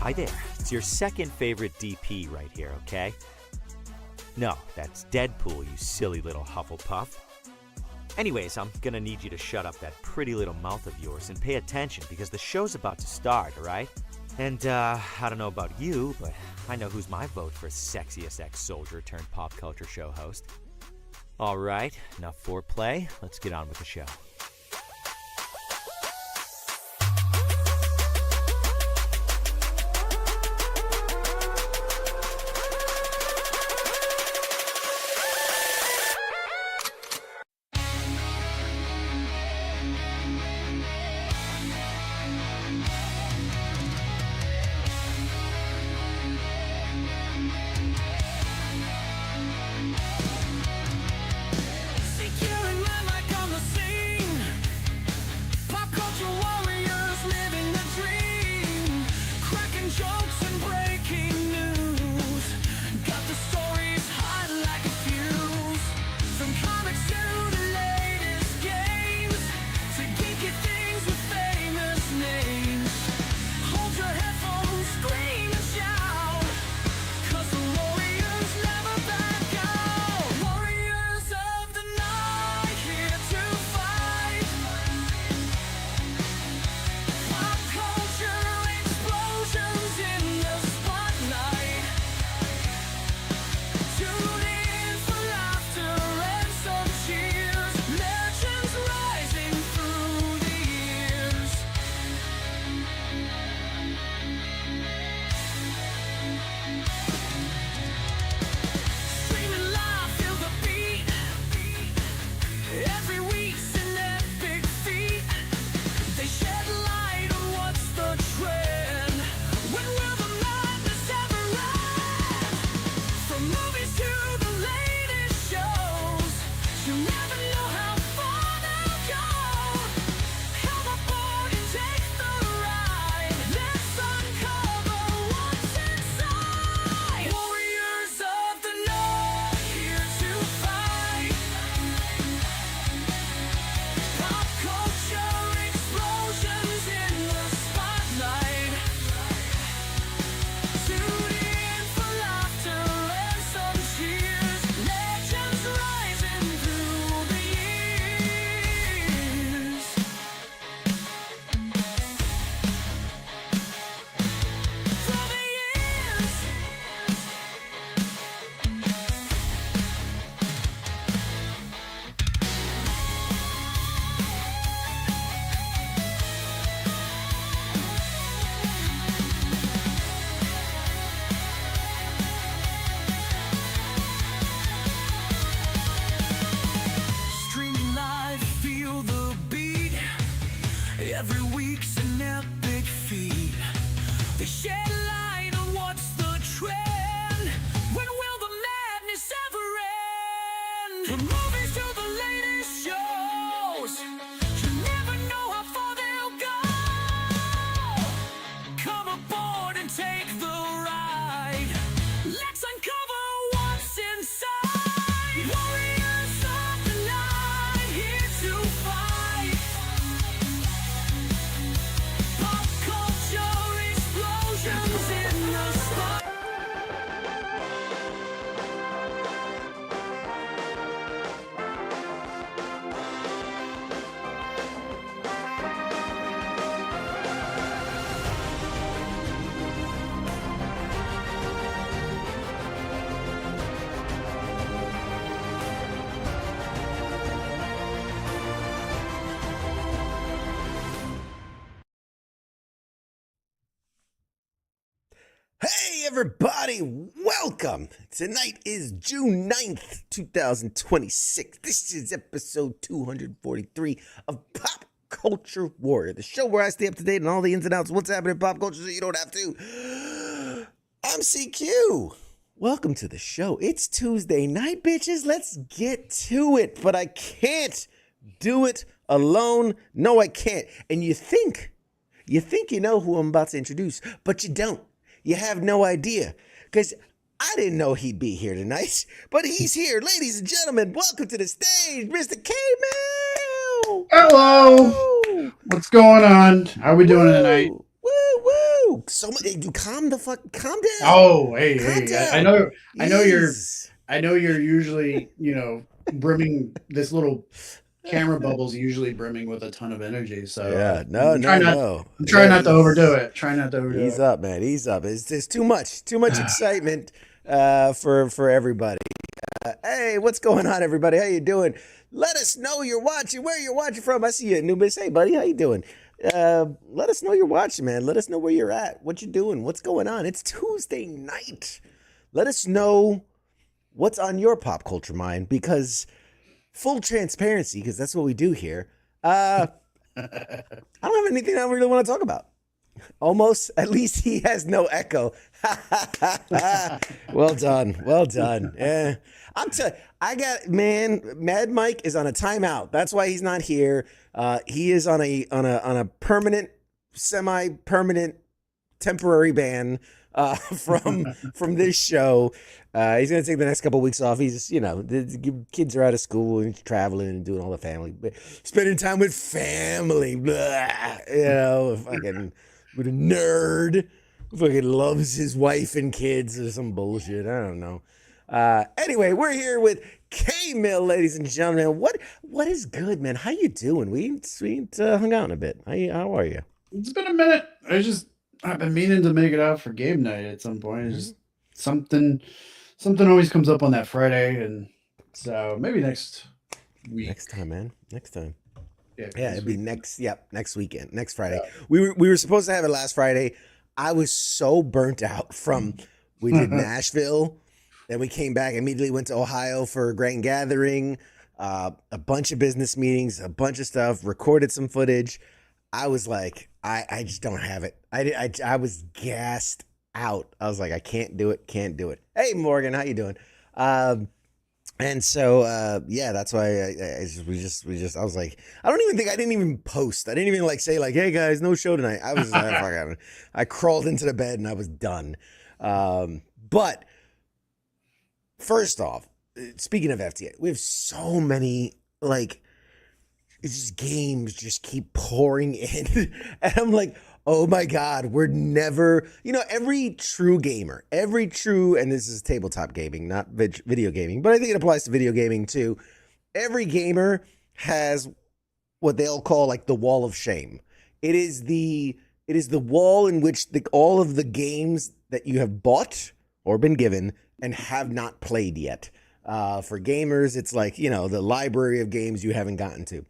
Hi there, it's your second favorite DP right here, okay? No, that's Deadpool, you silly little Hufflepuff. Anyways, I'm gonna need you to shut up that pretty little mouth of yours and pay attention because the show's about to start, alright? And, I don't know about you, but I know who's my vote for sexiest ex-soldier turned pop culture show host. Alright, enough foreplay, let's get on with the show. Every week's an epic feat. They shed light on what's the trend. When will the madness ever end? From movies to the latest shows, you never know how far they'll go. Come aboard and take the ride. Let's uncover what's inside. Warriors of the night, here to fight. Pop culture explosions in the spot. Hey everybody, welcome! Tonight is June 9th, 2026. This is episode 243 of Pop Culture Warrior, the show where I stay up to date on all the ins and outs of what's happening in pop culture so you don't have to. I'm CQ. Welcome to the show. It's Tuesday night, bitches. Let's get to it. But I can't do it alone. No, I can't. And you think you know who I'm about to introduce, but you don't. You have no idea. Because I didn't know he'd be here tonight, but he's here. Ladies and gentlemen, welcome to the stage, Mr. K-Mail. Hello. What's going on? How are we doing tonight? Woo! Calm down. Oh, hey. Down. I know Jeez. you're usually, brimming this little camera bubble's usually brimming with a ton of energy. So Yeah, I'm trying not to overdo it. Try not to overdo it. He's up, man. He's up. It's too much excitement for everybody. Hey, what's going on, everybody? How you doing? Let us know you're watching, where you're watching from. I see you, Anubis. Hey, buddy, how you doing? Let us know you're watching, man. Let us know where you're at, what you're doing, what's going on. It's Tuesday night. Let us know what's on your pop culture mind, because full transparency, because that's what we do here. I don't have anything I really want to talk about. Almost. At least he has no echo. Well done. Yeah. Mad Mike is on a timeout. That's why he's not here. He is on a permanent, semi-permanent, temporary ban from this show. He's gonna take the next couple of weeks off. He's the kids are out of school and traveling and doing all the family, spending time with family. Blah, fucking with a nerd who fucking loves his wife and kids or some bullshit. I don't know. Anyway, we're here with K-Mill, ladies and gentlemen. What is good, man? How you doing? We ain't hung out in a bit. How are you? It's been a minute. I've been meaning to make it out for game night at some point. It's just something always comes up on that Friday, and so maybe next week. Next time, man. Next time. Yeah, it'd be next weekend, next Friday. Yeah. We were supposed to have it last Friday. I was so burnt out from we did Nashville, then we came back, immediately went to Ohio for a grand gathering, a bunch of business meetings, a bunch of stuff, recorded some footage. I was like, I just don't have it. I was gassed out. I was like, I can't do it. Hey, Morgan, how you doing? And so, that's why I was like, I didn't even post. I didn't even say hey guys, no show tonight. I was I crawled into the bed and I was done. But first off, speaking of FTA, we have so many, it's just games just keep pouring in. And I'm like, oh my God, we're never, every true gamer, and this is tabletop gaming, not video gaming, but I think it applies to video gaming too. Every gamer has what they'll call the wall of shame. It is the wall in which all of the games that you have bought or been given and have not played yet. For gamers, it's the library of games you haven't gotten to.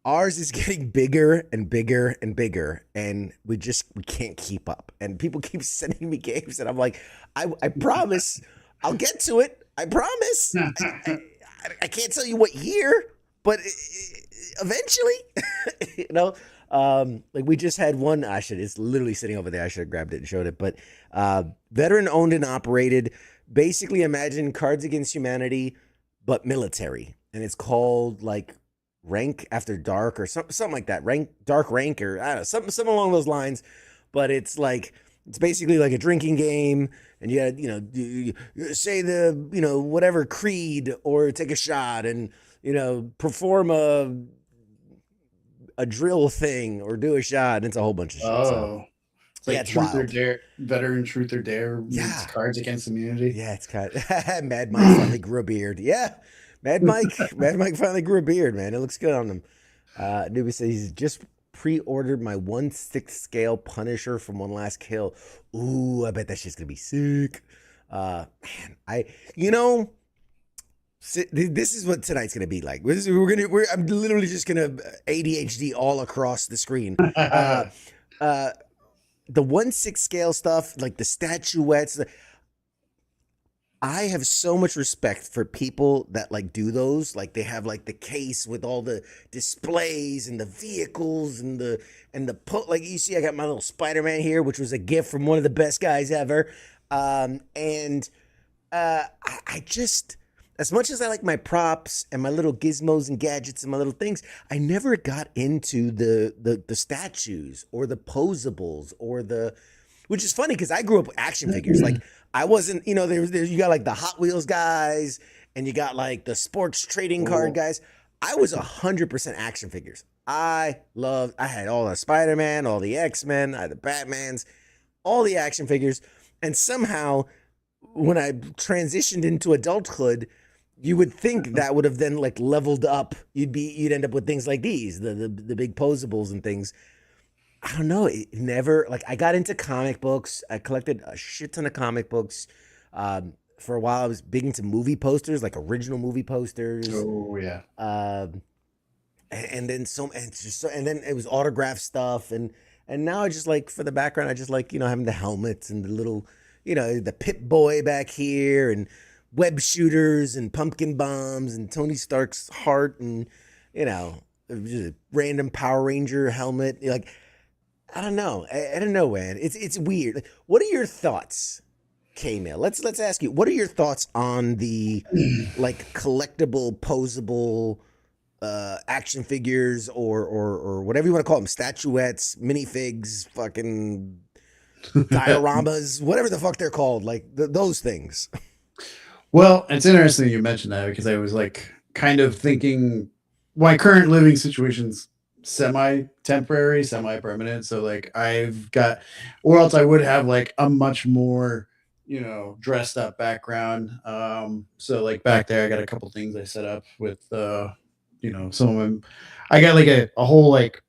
Ours is getting bigger and bigger and bigger, and we can't keep up. And people keep sending me games, and I'm like, I promise I'll get to it. I promise. I can't tell you what year, but eventually, we just had one. It's literally sitting over there. I should have grabbed it and showed it. But veteran owned and operated. Basically, imagine Cards Against Humanity, but military, and it's called Rank After Dark or something like that. Dark Rank, or I don't know, something along those lines. But it's it's basically like a drinking game, and you had you say the whatever creed or take a shot and perform a drill thing or do a shot, and it's a whole bunch of shit. Oh. So, it's Truth or Dare, veteran Truth or Dare. Yeah, Cards Against Humanity. Yeah, it's kind of Mad Mike finally grew a beard. Yeah. Mad Mike finally grew a beard, man. It looks good on him. Newbie says he's just pre-ordered my 1/6 scale Punisher from One Last Kill. Ooh, I bet that shit's gonna be sick. Man, this is what tonight's gonna be like. I'm literally just gonna ADHD all across the screen. The 1/6 scale stuff, the statuettes. I have so much respect for people that do those. They have the case with all the displays and the vehicles and the you see, I got my little Spider-Man here, which was a gift from one of the best guys ever. And I just, as much as I like my props and my little gizmos and gadgets and my little things, I never got into the statues or the posables or the, which is funny because I grew up with action figures. Like I wasn't, there's you got like the Hot Wheels guys and you got like the sports trading card Oh, guys. I was 100% action figures. I had all the Spider-Man, all the X-Men, I had the Batmans, all the action figures. And somehow when I transitioned into adulthood, you would think that would have then like leveled up. You'd end up with things like these, the big posables and things. I don't know. It never like I got into comic books. I collected a shit ton of comic books. For a while, I was big into movie posters, like original movie posters. oh yeah. Um, and then and then it was autograph stuff, and now I just like for the background, I just like having the helmets and the little, the Pip Boy back here and web shooters and pumpkin bombs and Tony Stark's heart and just a random Power Ranger helmet. Like I don't know. I don't know, man. It's weird. Like, what are your thoughts, K-Mail? Let's ask you. What are your thoughts on the like collectible, posable action figures or whatever you want to call them, statuettes, minifigs, fucking dioramas, whatever the fuck they're called, like those things. Well, it's interesting you mentioned that because I was like kind of thinking my current living situation's semi-temporary, semi-permanent. So like I've got, or else I would have like a much more, dressed up background. So like back there, I got a couple things I set up with, some of them. I got like a whole like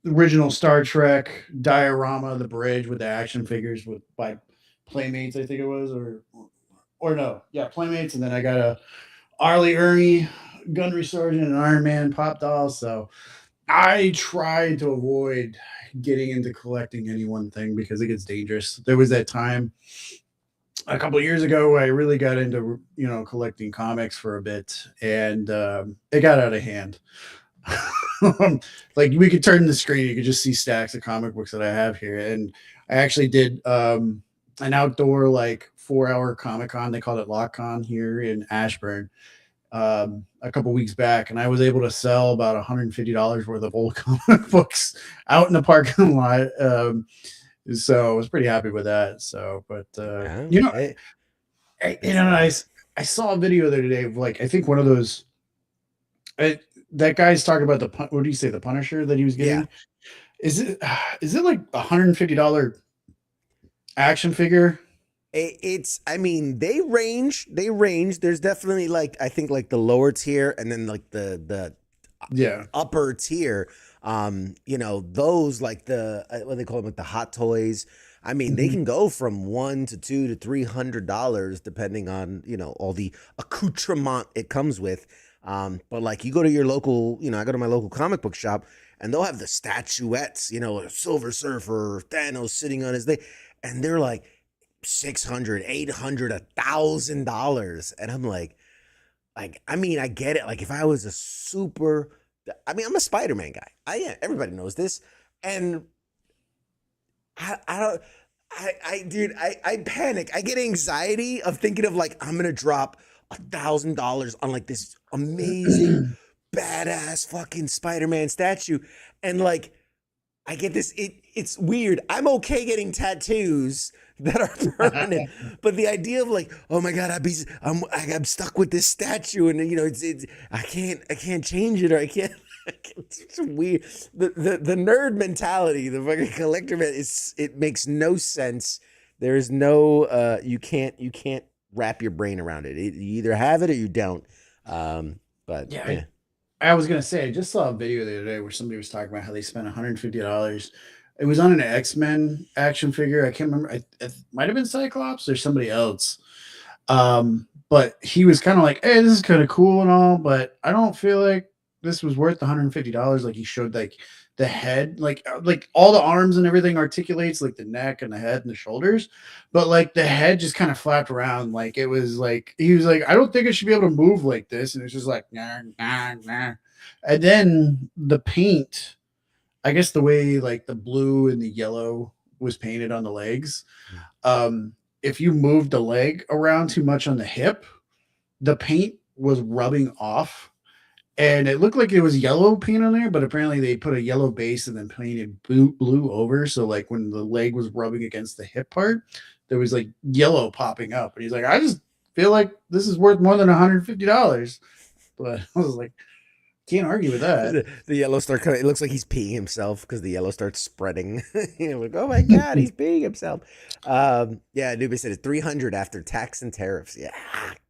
original Star Trek diorama, the bridge with the action figures with by Playmates, I think it was, or no, yeah, Playmates, and then I got a Arlie Ernie, Gunnery Sergeant, and Iron Man pop dolls. So I try to avoid getting into collecting any one thing because it gets dangerous. There was that time a couple of years ago where I really got into collecting comics for a bit, and it got out of hand. Like we could turn the screen, you could just see stacks of comic books that I have here, and I actually did an outdoor like 4 hour Comic Con. They called it LockCon here in Ashburn a couple weeks back, and I was able to sell about $150 worth of old comic books out in the parking lot. So I was pretty happy with that. So, but Yeah, I saw a video the other day of like I think one of those. That guy's talking about what do you say, the Punisher that he was yeah. getting? Is it like $150 action figure? I mean, they range. There's definitely like I think like the lower tier and then like the Yeah. upper tier. Those like the what they call them, like the hot toys. I mean, they Mhm. can go from $1 to $2 to $300 depending on all the accoutrement it comes with. But like you go to your local, I go to my local comic book shop and they'll have the statuettes, a Silver Surfer, Thanos sitting on his thing, and they're like 600, 800, $1,000, and I'm like I mean I get it. Like if I was a super, I mean I'm a Spider-Man guy. I am. Everybody knows this, and I don't. Dude, I panic. I get anxiety of thinking of like I'm gonna drop $1,000 on like this amazing, badass fucking Spider-Man statue, and like I get this. It's weird. I'm okay getting tattoos that are permanent, but the idea of like, oh my god, I'm stuck with this statue, and it's I can't change it, or I can't. It's weird. The nerd mentality, the fucking collector man, it makes no sense. There is no you can't wrap your brain around it. You either have it or you don't. But Yeah, yeah. I was gonna say I just saw a video the other day where somebody was talking about how they spent $150. It was on an X-Men action figure. I can't remember. It might have been Cyclops or somebody else. But he was kind of like, "Hey, this is kind of cool and all, but I don't feel like this was worth $150." Like he showed like the head, like all the arms and everything articulates, like the neck and the head and the shoulders, but like the head just kind of flapped around. Like it was like he was like, "I don't think it should be able to move like this," and it's just like nah, nah, nah. And then the paint, I guess the way like the blue and the yellow was painted on the legs, um, if you moved the leg around too much on the hip, the paint was rubbing off, and it looked like it was yellow paint on there, but apparently they put a yellow base and then painted blue over. So like when the leg was rubbing against the hip part, there was like yellow popping up. And he's like, I just feel like this is worth more than $150. But I was like, can't argue with that. The yellow start it looks like he's peeing himself because the yellow starts spreading. You're like, oh my god, he's peeing himself. Yeah, Newbie said it's 300 after tax and tariffs. Yeah,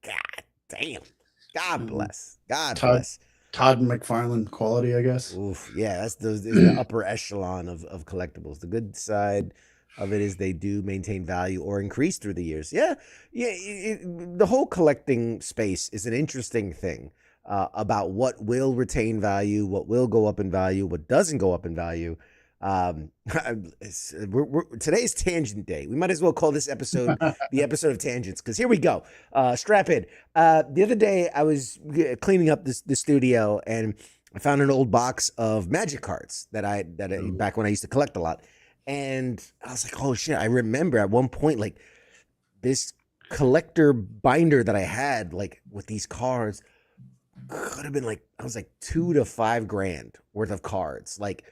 god damn. God bless. God bless. Todd McFarlane quality, I guess. Oof, yeah, that's the upper echelon of collectibles. The good side of it is they do maintain value or increase through the years. Yeah, the whole collecting space is an interesting thing. About what will retain value, what will go up in value, what doesn't go up in value. Today's tangent day. We might as well call this episode the episode of tangents, because here we go. Strap in. The other day I was cleaning up the studio, and I found an old box of Magic cards that I back when I used to collect a lot, and I was like, oh shit! I remember at one point like this collector binder that I had like with these cards could have been like, I was like $2,000 to $5,000 worth of cards, like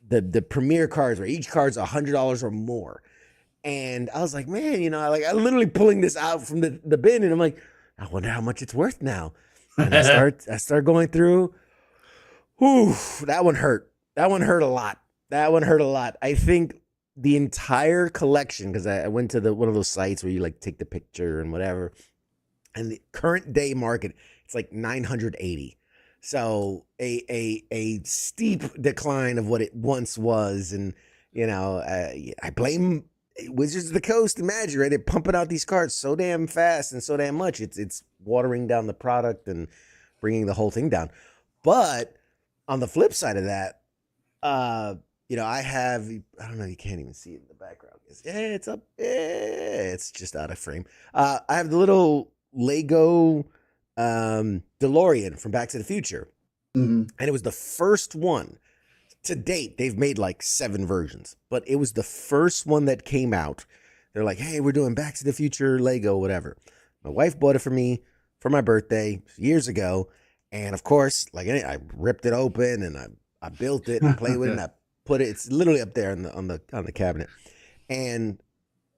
the premier cards where each card's $100 or more. And I was like, man, you know, I literally pulling this out from the bin, and I'm like, I wonder how much it's worth now. And I start going through. Whew, that one hurt. That one hurt a lot. I think the entire collection, because I went to one of those sites where you like take the picture and whatever, and the current day market, it's like 980. So a steep decline of what it once was. And, you know, I blame Wizards of the Coast and Magic, right? They're pumping out these cards so damn fast and so damn much. It's watering down the product and bringing the whole thing down. But on the flip side of that, you know, I don't know, you can't even see it in the background. It's up. It's just out of frame. I have the little Lego DeLorean from Back to the Future. Mm-hmm. And it was the first one to date. They've made like 7 versions, but it was the first one that came out. They're like, hey, we're doing Back to the Future Lego, whatever. My wife bought it for me for my birthday years ago. And of course, like I ripped it open and I built it and played with it, and I put it, it's literally up there on the cabinet. And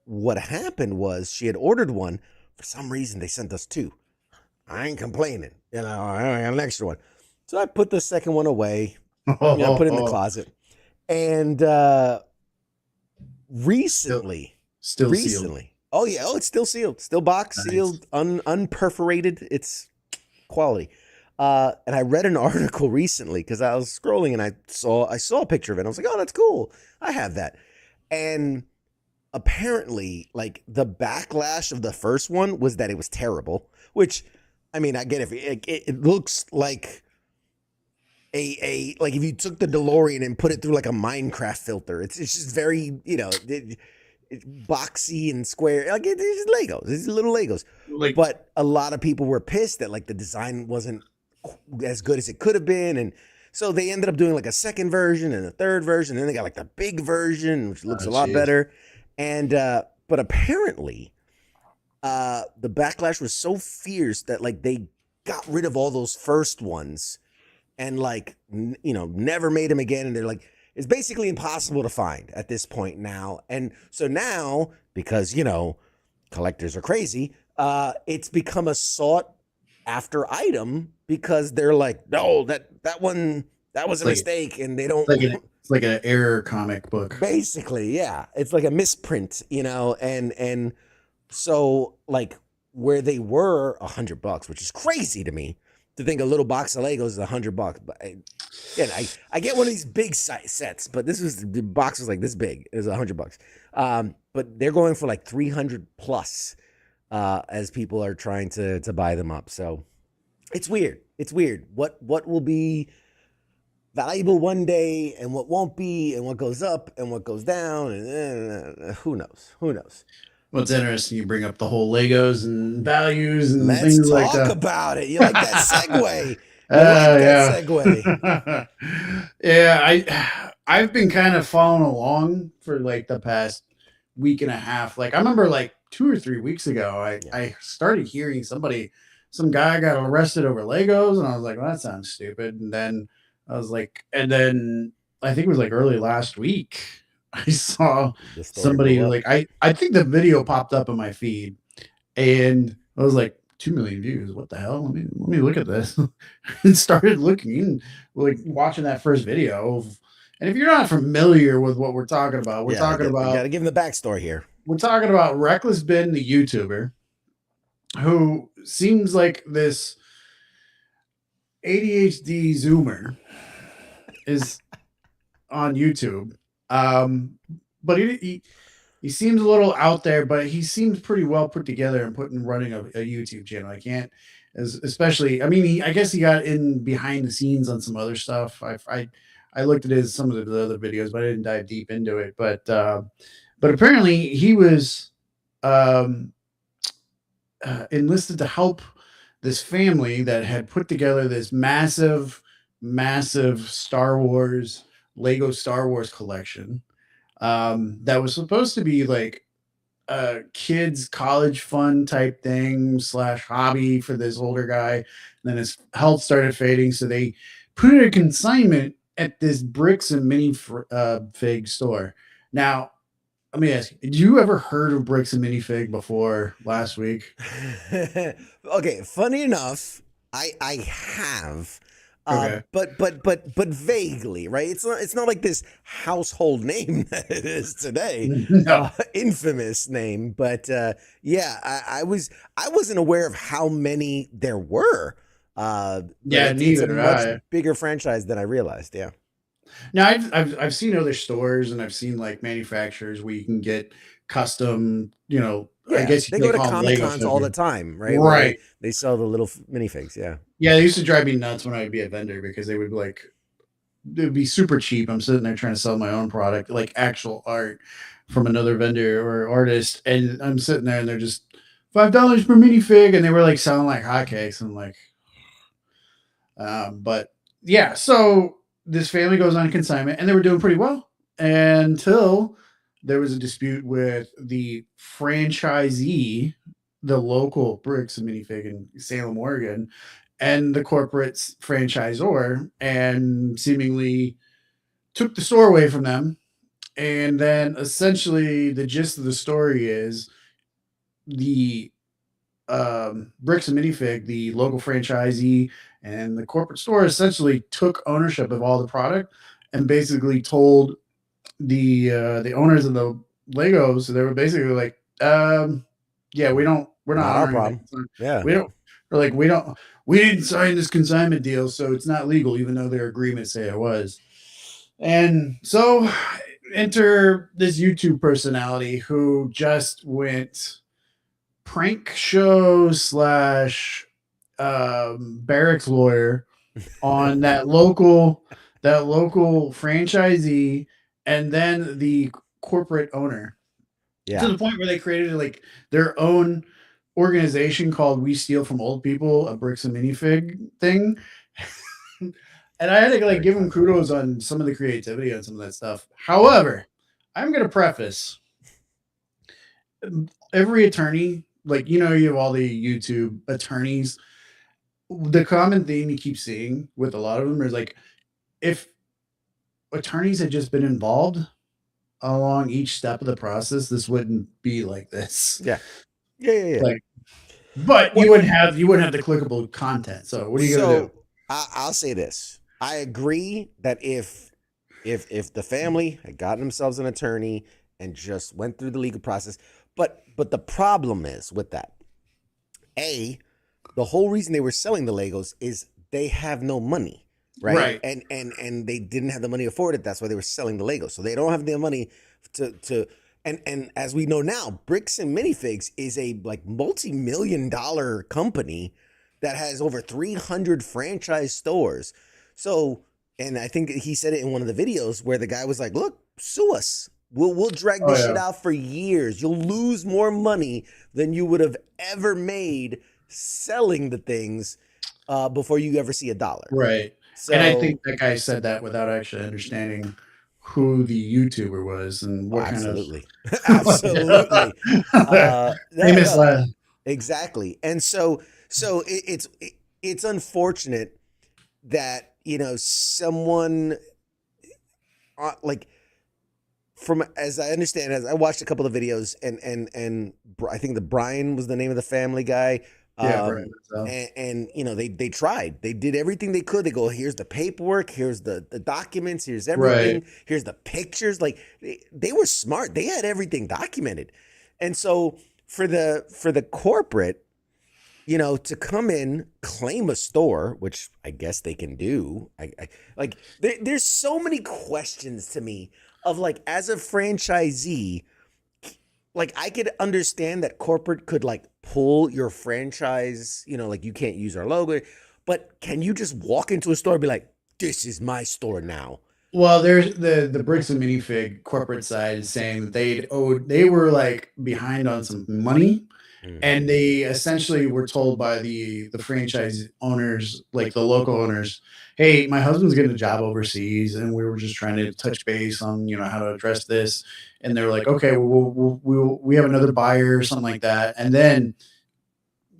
what happened was she had ordered one. For some reason, they sent us 2. I ain't complaining. You know, I got an extra one. So I put the second one away, put it in the closet. And recently. Sealed. Oh, yeah. Oh, it's still sealed. Still boxed, nice. Sealed, unperforated. It's quality. And I read an article recently because I was scrolling and I saw a picture of it. I was like, oh, that's cool. I have that. And apparently, like, the backlash of the first one was that it was terrible, which, I mean, I get it. It looks like like if you took the DeLorean and put it through like a Minecraft filter. It's just very, you know, it's boxy and square. Like it's Legos. It's little Legos. Like, but a lot of people were pissed that like the design wasn't as good as it could have been, and so they ended up doing like a second version and a third version. And then they got like the big version, which looks a lot better. And but apparently, the backlash was so fierce that like they got rid of all those first ones and like you know, never made them again. And they're like, it's basically impossible to find at this point now. And so now, because you know, collectors are crazy, it's become a sought after item because they're like, no, that one, that was a mistake, and they don't. It's like an error comic book. Basically, yeah. It's like a misprint, you know, and so like where they were $100, which is crazy to me to think a little box of Legos is $100. But I get one of these big sets, but the box was like this big. It was $100. But they're going for like 300 plus as people are trying to buy them up. So it's weird. It's weird. What will be valuable one day and what won't be, and what goes up and what goes down, and who knows? What's interesting, you bring up the whole Legos and values and things like that. Let's talk about it. You like that segue? That segue. Yeah, I've been kind of following along for like the past week and a half. Like I remember like 2 or 3 weeks ago, I started hearing some guy got arrested over Legos, and I was like, well, that sounds stupid. And then and then I think it was like early last week, I saw The story somebody blew up. like I think the video popped up in my feed, and I was like, 2 million views. What the hell? Let me look at this, and started looking, and like watching that first video. And if you're not familiar with what we're talking about, You gotta give him the backstory here. we're talking about Reckless Ben, the YouTuber, who seems like this ADHD Zoomer is on YouTube. But he seems a little out there, but he seems pretty well put together and running a YouTube channel. I can't, especially. I mean, I guess he got in behind the scenes on some other stuff. I looked at some of the other videos, but I didn't dive deep into it. But apparently he was enlisted to help this family that had put together this massive Lego Star Wars collection, that was supposed to be like a kids college fun type thing / hobby for this older guy. And then his health started fading, so they put it in consignment at this Bricks and Minifig store. Now, let me ask you, did you ever heard of Bricks and Minifig before last week? Okay, funny enough, I have. Okay. But vaguely, right? It's not like this household name that it is today, No. infamous name. But yeah, I wasn't aware of how many there were. But Yeah, it's a neither much did I. bigger franchise than I realized. Yeah, Now I've seen other stores, and I've seen like manufacturers where you can get custom, I yeah. guess They they go to call them Comic Lego Cons all the stuff. time, right? Where Right. they sell the little minifigs. Yeah, Yeah, they used to drive me nuts when I'd be a vendor, because they would it'd be super cheap. I'm sitting there trying to sell my own product, like actual art from another vendor or artist, and I'm sitting there and they're just $5 per minifig, and they were like selling like hotcakes. And like, but yeah, so this family goes on consignment, and they were doing pretty well until there was a dispute with the franchisee, the local Bricks and Minifig in Salem, Oregon, and the corporate franchisor, and seemingly took the store away from them. And then essentially the gist of the story is the Bricks and Minifig, the local franchisee, and the corporate store essentially took ownership of all the product, and basically told the owners of the Legos. They were basically like, yeah, we're not not our honoring problem. that. Yeah, We didn't sign this consignment deal, so it's not legal, even though their agreements say it was. And so enter this YouTube personality who just went prank show / barracks lawyer on that local franchisee, and then the corporate owner, to yeah. the point where they created like their own organization called We Steal from Old People, a Bricks and Minifig thing. And I had to like give him kudos on some of the creativity on some of that stuff. However, I'm going to preface, every attorney, like, you have all the YouTube attorneys. The common theme you keep seeing with a lot of them is like, if attorneys had just been involved along each step of the process, this wouldn't be like this. Yeah. Like, but you wouldn't have the clickable content. So what are you gonna do? I'll say this. I agree that if the family had gotten themselves an attorney and just went through the legal process, but the problem is with that, the whole reason they were selling the Legos is they have no money, right? And they didn't have the money to afford it. That's why they were selling the Legos. So they don't have the money to and as we know now, Bricks and Minifigs is a like multi-million-dollar company that has over 300 franchise stores. So, and I think he said it in one of the videos where the guy was like, "Look, sue us. We'll drag this shit out for years. You'll lose more money than you would have ever made selling the things before you ever see $1." Right. So, And I think that guy said that without actually understanding who the YouTuber was and Oh, what kind of absolutely. Absolutely. famous. No, exactly. And so it's unfortunate that, you know, someone like, from as I understand, as I watched a couple of videos, and I think the Brian was the name of the Family Guy. Yeah, right. And you know, they tried, they did everything they could. They go, here's the paperwork, here's the documents, here's everything, Right. here's the pictures. Like they were smart, they had everything documented. And so for the corporate, you know, to come in, claim a store, which I guess they can do. I like there's so many questions to me of, like, as a franchisee, like, I could understand that corporate could, like, pull your franchise, you know, like, you can't use our logo, but can you just walk into a store and be like, this is my store now? Well, there's the Bricks and Minifig corporate side is saying that they were like behind on some money, and they essentially were told by the franchise owners, like the local owners, hey, my husband's getting a job overseas, and we were just trying to touch base on, you know, how to address this. And they were like, okay, well, we have another buyer or something like that. And then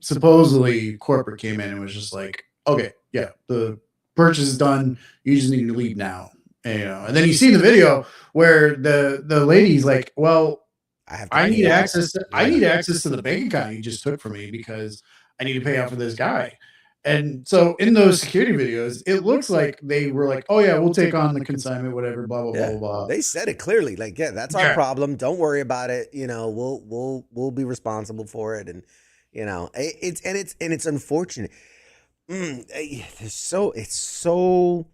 supposedly corporate came in and was just like, okay, yeah, the purchase is done. You just need to leave now. And, you know, and then you see the video where the lady's like, well, I have to I pay need off. access to the bank account you just took from me because I need to pay out for this guy. And so in those security videos, it looks like they were like, oh yeah, we'll take on the consignment, whatever, blah, blah, blah, Yeah, blah, blah. they said it clearly. Like, yeah, that's our Yeah. problem. Don't worry about it. You know, we'll be responsible for it. And you know, it's unfortunate. It's so.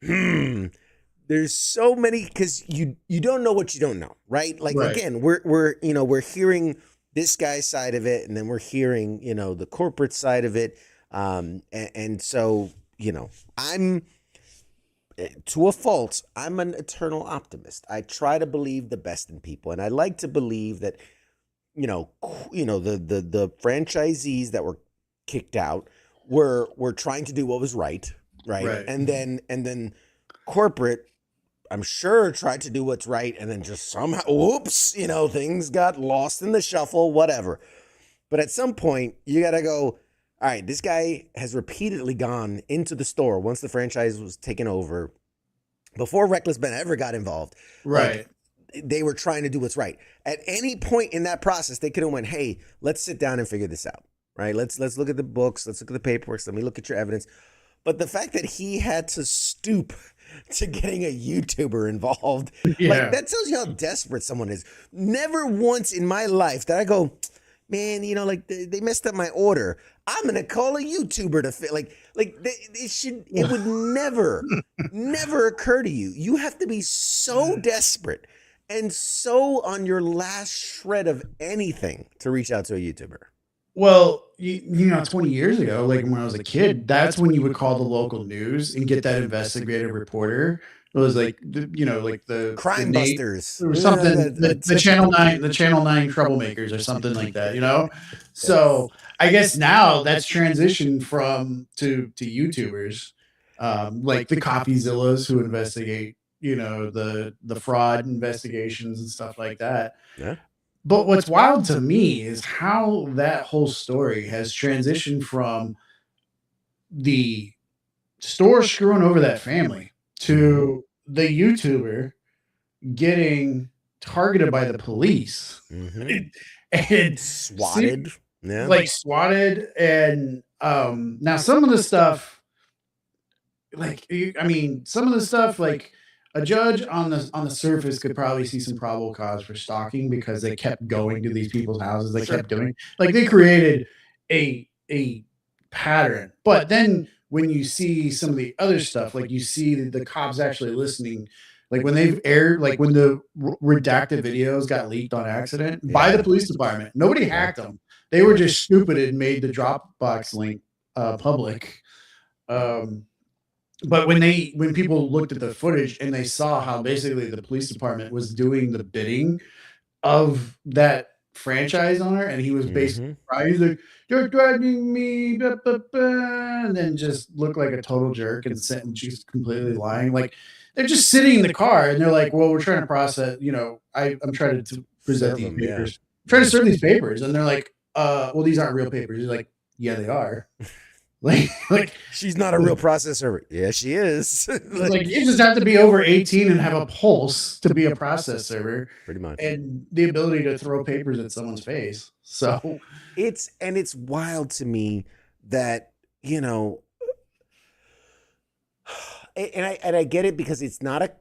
There's so many, because you don't know what you don't know, right? Like, Right. again, we're hearing this guy's side of it, and then we're hearing, you know, the corporate side of it. And so, you know, I'm, to a fault, I'm an eternal optimist. I try to believe the best in people, and I like to believe that, you know, the franchisees that were kicked out were trying to do what was right, Right. and then corporate, I'm sure, tried to do what's right, and then just somehow, whoops, you know, things got lost in the shuffle, whatever. But at some point, you got to go, all right, this guy has repeatedly gone into the store once the franchise was taken over, before Reckless Ben ever got involved. Right. Like, they were trying to do what's right. At any point in that process, they could have went, hey, let's sit down and figure this out, right? Let's look at the books. Let's look at the paperwork. Let me look at your evidence. But the fact that he had to stoop to getting a YouTuber involved, Yeah. like, that tells you how desperate someone is. Never once in my life did I go, man, you know, like, they messed up my order, I'm gonna call a YouTuber to fit. It would never occur to you. You have to be so desperate and so on your last shred of anything to reach out to a YouTuber. Well, you know, 20 years ago, like when I was a kid, that's when you would call the local news and get that investigative reporter. It was like, you know, like the Crime Nate Busters or something, the Channel 9 troublemakers or something like that, you know? So I guess now that's transitioned from to YouTubers, like the Coffeezillas who investigate, you know, the fraud investigations and stuff like that. Yeah. But what's wild to me is how that whole story has transitioned from the store screwing over that family to the YouTuber getting targeted by the police and Swatted. Yeah. like swatted. And now some of the stuff, like, I mean, some of the stuff, like a judge on the surface could probably see some probable cause for stalking because they kept going to these people's houses. They kept doing, like, they created a pattern. But then when you see some of the other stuff, like you see the cops actually listening, like when they've aired, like when the redacted videos got leaked on accident by the police department, nobody hacked them. They were just stupid and made the Dropbox link public. But when people looked at the footage and they saw how basically the police department was doing the bidding of that franchise owner, and he was basically he's like, "You're driving me," and then just looked like a total jerk and she's completely lying. Like, they're just sitting in the car, and they're like, "Well, we're trying to process. I'm trying to present Serve these 'em, yeah. papers, trying to serve these papers," and they're like, well, these aren't real papers." He's like, "Yeah, they are." like She's not a real process server. Yeah, she is. like you just have to be over 18 and have a pulse to be a process server, pretty much. and the ability to throw papers at someone's face. So It's wild to me that, and I get it, because it's not a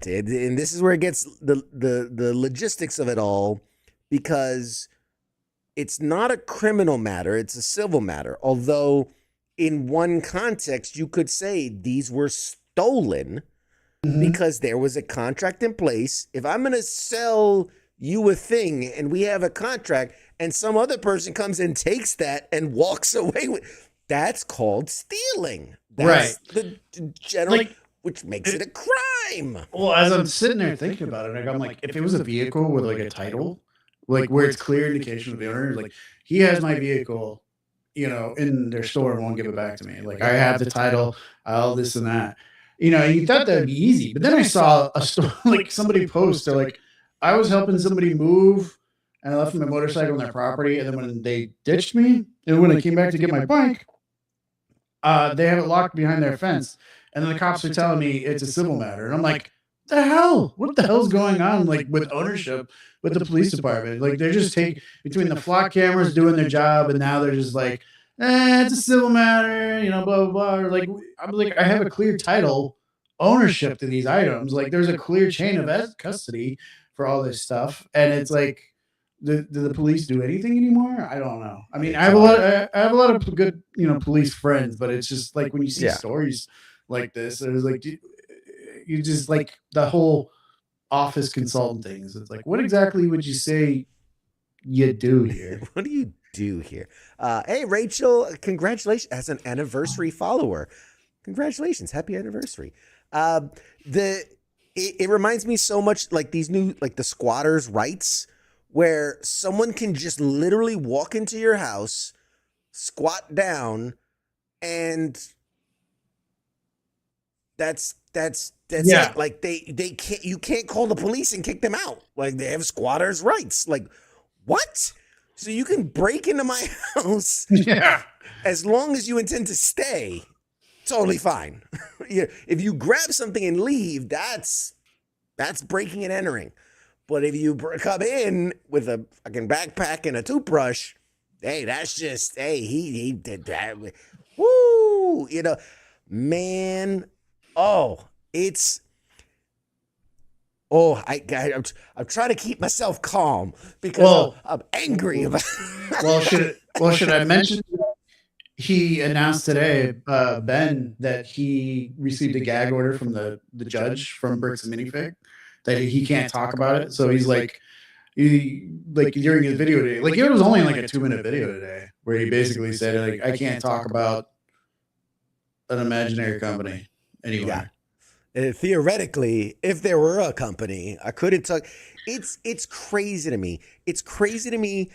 and this is where it gets the logistics of it all, because it's not a criminal matter, it's a civil matter. Although in one context you could say these were stolen because there was a contract in place. If I'm going to sell you a thing and we have a contract and some other person comes and takes that and walks away with, that's called stealing. That's the general, which makes it a crime. Well, as I'm sitting there thinking about it, I'm like, if it was a vehicle with like a title, like where it's clear indication of the owner, like he has my vehicle, in their store and won't give it back to me. Like I have the title, all this and that. You thought that'd be easy, but then I saw a store, like somebody post, they're like, I was helping somebody move and I left my motorcycle on their property, and then when they ditched me, and when I came back to get my bike, they have it locked behind their fence, and then the cops are telling me it's a civil matter, and I'm like, the hell? What the hell's going on? Like with ownership, with the police department, like they're just between the flock cameras doing their job, and now they're just like, it's a civil matter, blah blah blah. Or like I'm like, I have a clear title ownership to these items. Like there's a clear chain of custody for all this stuff, and it's like, do the police do anything anymore? I don't know. I mean, I have a lot of good police friends, but it's just like when you see stories like this, it was like you just like the whole office consultant things. It's like, what exactly would you say you do here? What do you do here? Hey, Rachel, congratulations as an anniversary follower. Congratulations. Happy anniversary. It reminds me so much like these new, like the squatters' rights, where someone can just literally walk into your house, squat down, and that's it. Like they can't, you can't call the police and kick them out. Like they have squatters' rights. Like what? So you can break into my house, as long as you intend to stay, totally fine. If you grab something and leave, that's breaking and entering. But if you come in with a fucking backpack and a toothbrush, hey, that's just, hey, he did that. Woo, man. Oh, it's. Oh, I'm trying to keep myself calm because I'm angry about. Should I mention? He announced today, Ben, that he received a gag order from the judge from Bricks and Minifig, that he can't talk about it. So he's like, during his video today, like it was only like a 2-minute video today, where he basically said, like, I can't talk about an imaginary company anymore. Yeah. Theoretically, if there were a company, I couldn't talk. It's crazy to me. It's crazy to me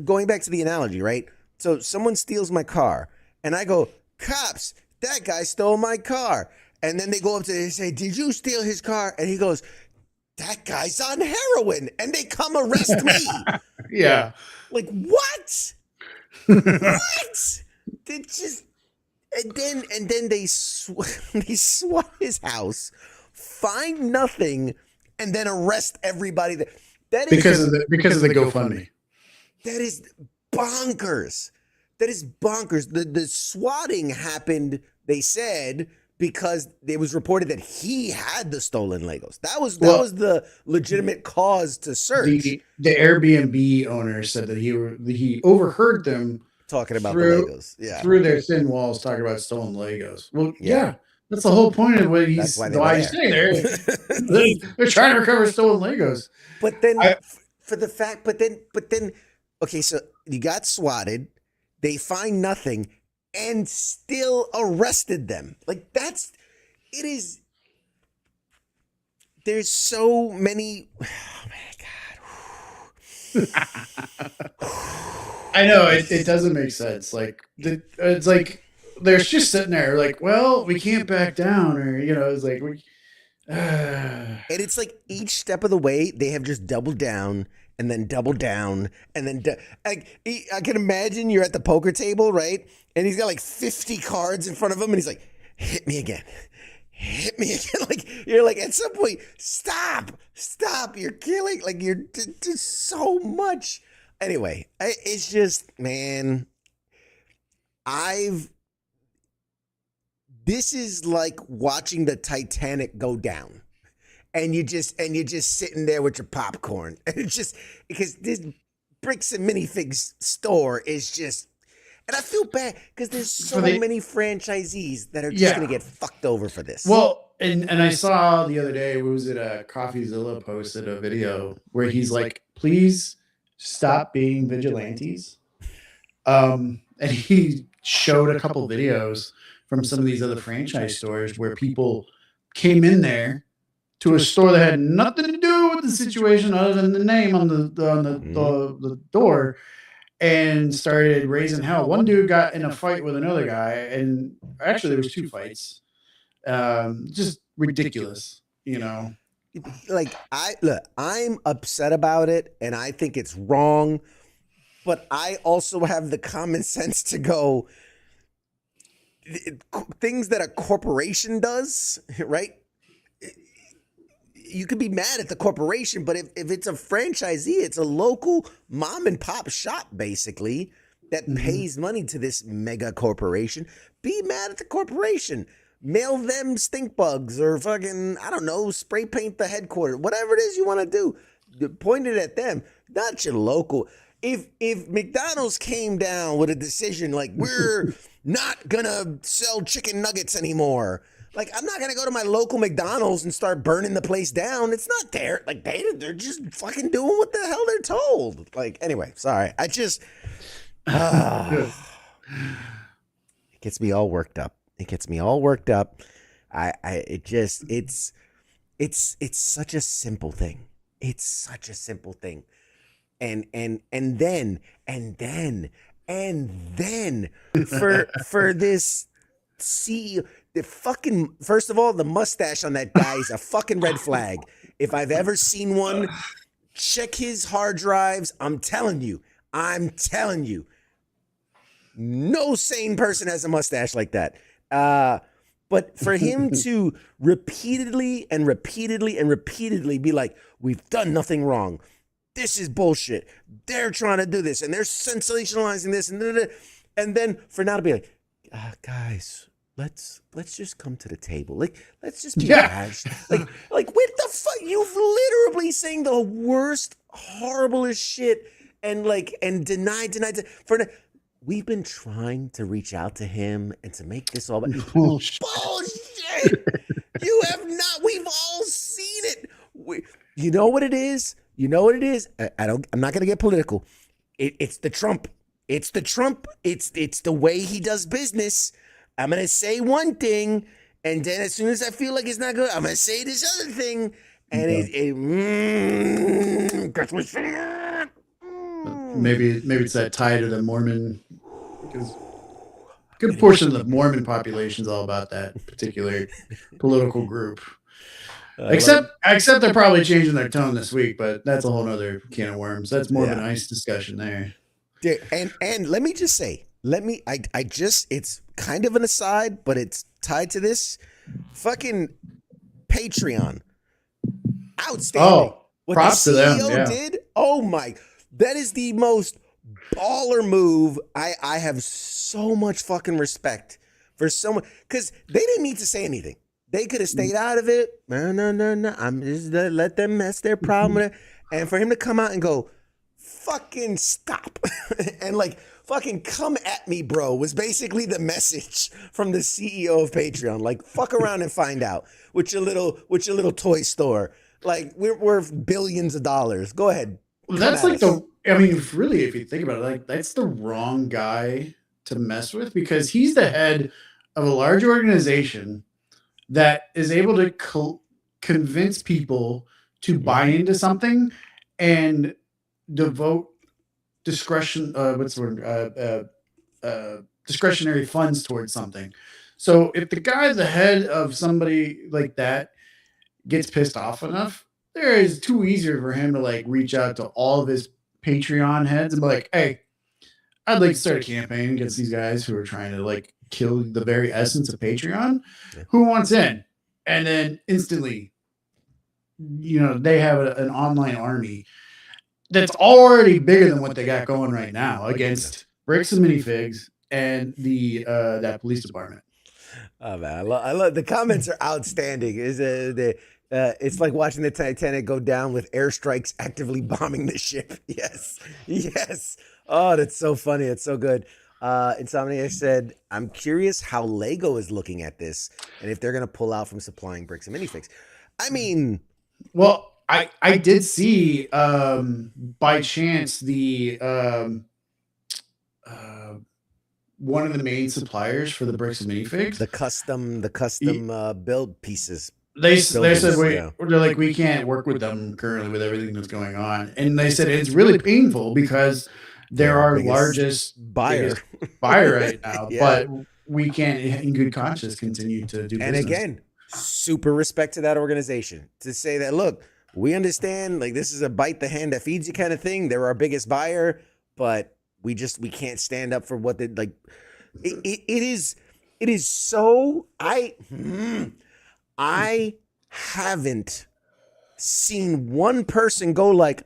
going back to the analogy, right? So someone steals my car and I go, cops, that guy stole my car. And then they go up to him and say, did you steal his car? And he goes, that guy's on heroin. And they come arrest me. Yeah. Like, what? What? They just, and then they swat his house, find nothing, and then arrest everybody. That is because of the GoFundMe. That is bonkers. That is bonkers. The swatting happened, they said, because it was reported that he had the stolen Legos. That was the legitimate cause to search. The Airbnb owner said that he overheard them talking about the Legos. Yeah. Through their thin walls talking about stolen Legos. Well, yeah. That's the whole point of what he's staying there. They're trying to recover stolen Legos. But then but then okay, so you got swatted, they find nothing, and still arrested them. Like there's so many. Oh my God. I know it doesn't make sense. Like it's like they're just sitting there like, well, we can't back down, or it's like And it's like each step of the way, they have just doubled down and then doubled down and then I can imagine you're at the poker table, right? And he's got like 50 cards in front of him, and he's like, "Hit me again, hit me again." Like you're like, at some point, stop. You're killing. Like you're just so much. Anyway, it's just, man. This is like watching the Titanic go down, and you're just sitting there with your popcorn, and it's just because this bricks and minifigs store is just, and I feel bad because there's so many franchisees that are just gonna get fucked over for this. Well, and I saw the other day, what was it? CoffeeZilla posted a video where he's like, "Please stop being vigilantes." And he showed a couple videos from some of these other franchise stores where people came in there to a store that had nothing to do with the situation other than the name on the door, and started raising hell. One dude got in a fight with another guy, and actually there was 2 fights. Just ridiculous, Like I'm upset about it, and I think it's wrong, but I also have the common sense to go, things that a corporation does, right? You could be mad at the corporation, but if it's a franchisee, it's a local mom and pop shop, basically, that pays money to this mega corporation. Be mad at the corporation. Mail them stink bugs, or fucking, I don't know, spray paint the headquarters. Whatever it is you want to do, point it at them, not your local. If McDonald's came down with a decision like, we're not gonna sell chicken nuggets anymore, like, I'm not gonna go to my local McDonald's and start burning the place down. It's not there. Like, they're just fucking doing what the hell they're told. Like, anyway, sorry. I just it gets me all worked up. It's such a simple thing. It's such a simple thing. And then for this CEO, the fucking, first of all, the mustache on that guy is a fucking red flag. If I've ever seen one, check his hard drives. I'm telling you, no sane person has a mustache like that. But for him to repeatedly be like, we've done nothing wrong, this is bullshit, they're trying to do this, and they're sensationalizing this, and then for now to be like, guys, let's just come to the table, like, let's just be attached. like what the fuck, you've literally saying the worst, horriblest shit, and deny for the, we've been trying to reach out to him and to make this all bullshit. You have not. We've all seen it. You know what it is? I'm not gonna get political. It's the Trump. It's the way he does business. I'm gonna say one thing, and then as soon as I feel like it's not good, I'm gonna say this other thing, and maybe it's that tie to the Mormon, because a good portion of the Mormon population is all about that particular political group. Except they're probably changing their tone this week, but that's a whole other can of worms. That's more of a nice discussion there. And let me just say, it's kind of an aside, but it's tied to this. Fucking Patreon. Outstanding. Oh, what props the CEO to them. Yeah. did, oh my, that is the most baller move. I have so much fucking respect for someone, because they didn't need to say anything. They could have stayed out of it. No. I'm just let them mess their problem with it. And for him to come out and go, fucking stop, and fucking come at me, bro, was basically the message from the CEO of Patreon. Like, fuck around and find out with your little toy store. Like, we're worth billions of dollars. Go ahead. Well, that's like really, if you think about it, like, that's the wrong guy to mess with, because he's the head of a large organization that is able to convince people to buy into something and devote discretion. What's the word? discretionary funds towards something. So if the guy the head of somebody like that gets pissed off enough, there is too easier for him to like reach out to all of his Patreon heads and be like, hey, I'd like to start a campaign against these guys who are trying to like kill the very essence of Patreon. Yeah. Who wants in? And then instantly, they have an online army that's already bigger than what they got going right now against Bricks and Minifigs and the that police department. Oh man, I love the comments are outstanding. It's like watching the Titanic go down with airstrikes actively bombing the ship. Yes, yes. Oh, that's so funny. It's so good. Insomniac said, "I'm curious how Lego is looking at this and if they're gonna pull out from supplying Bricks and Minifigs." I mean, well, I did see by chance the one of the main suppliers for the Bricks and Minifigs, the custom build pieces. They said yeah. they're like, we can't work with them currently with everything that's going on, and they said it's really painful because they're our largest buyer right now, Yeah. but we can't in good conscience continue to do And business. again, super respect to that organization to say that, look, we understand like this is a bite the hand that feeds you kind of thing. They're our biggest buyer, but we can't stand up for what they like. It is so I haven't seen one person go like,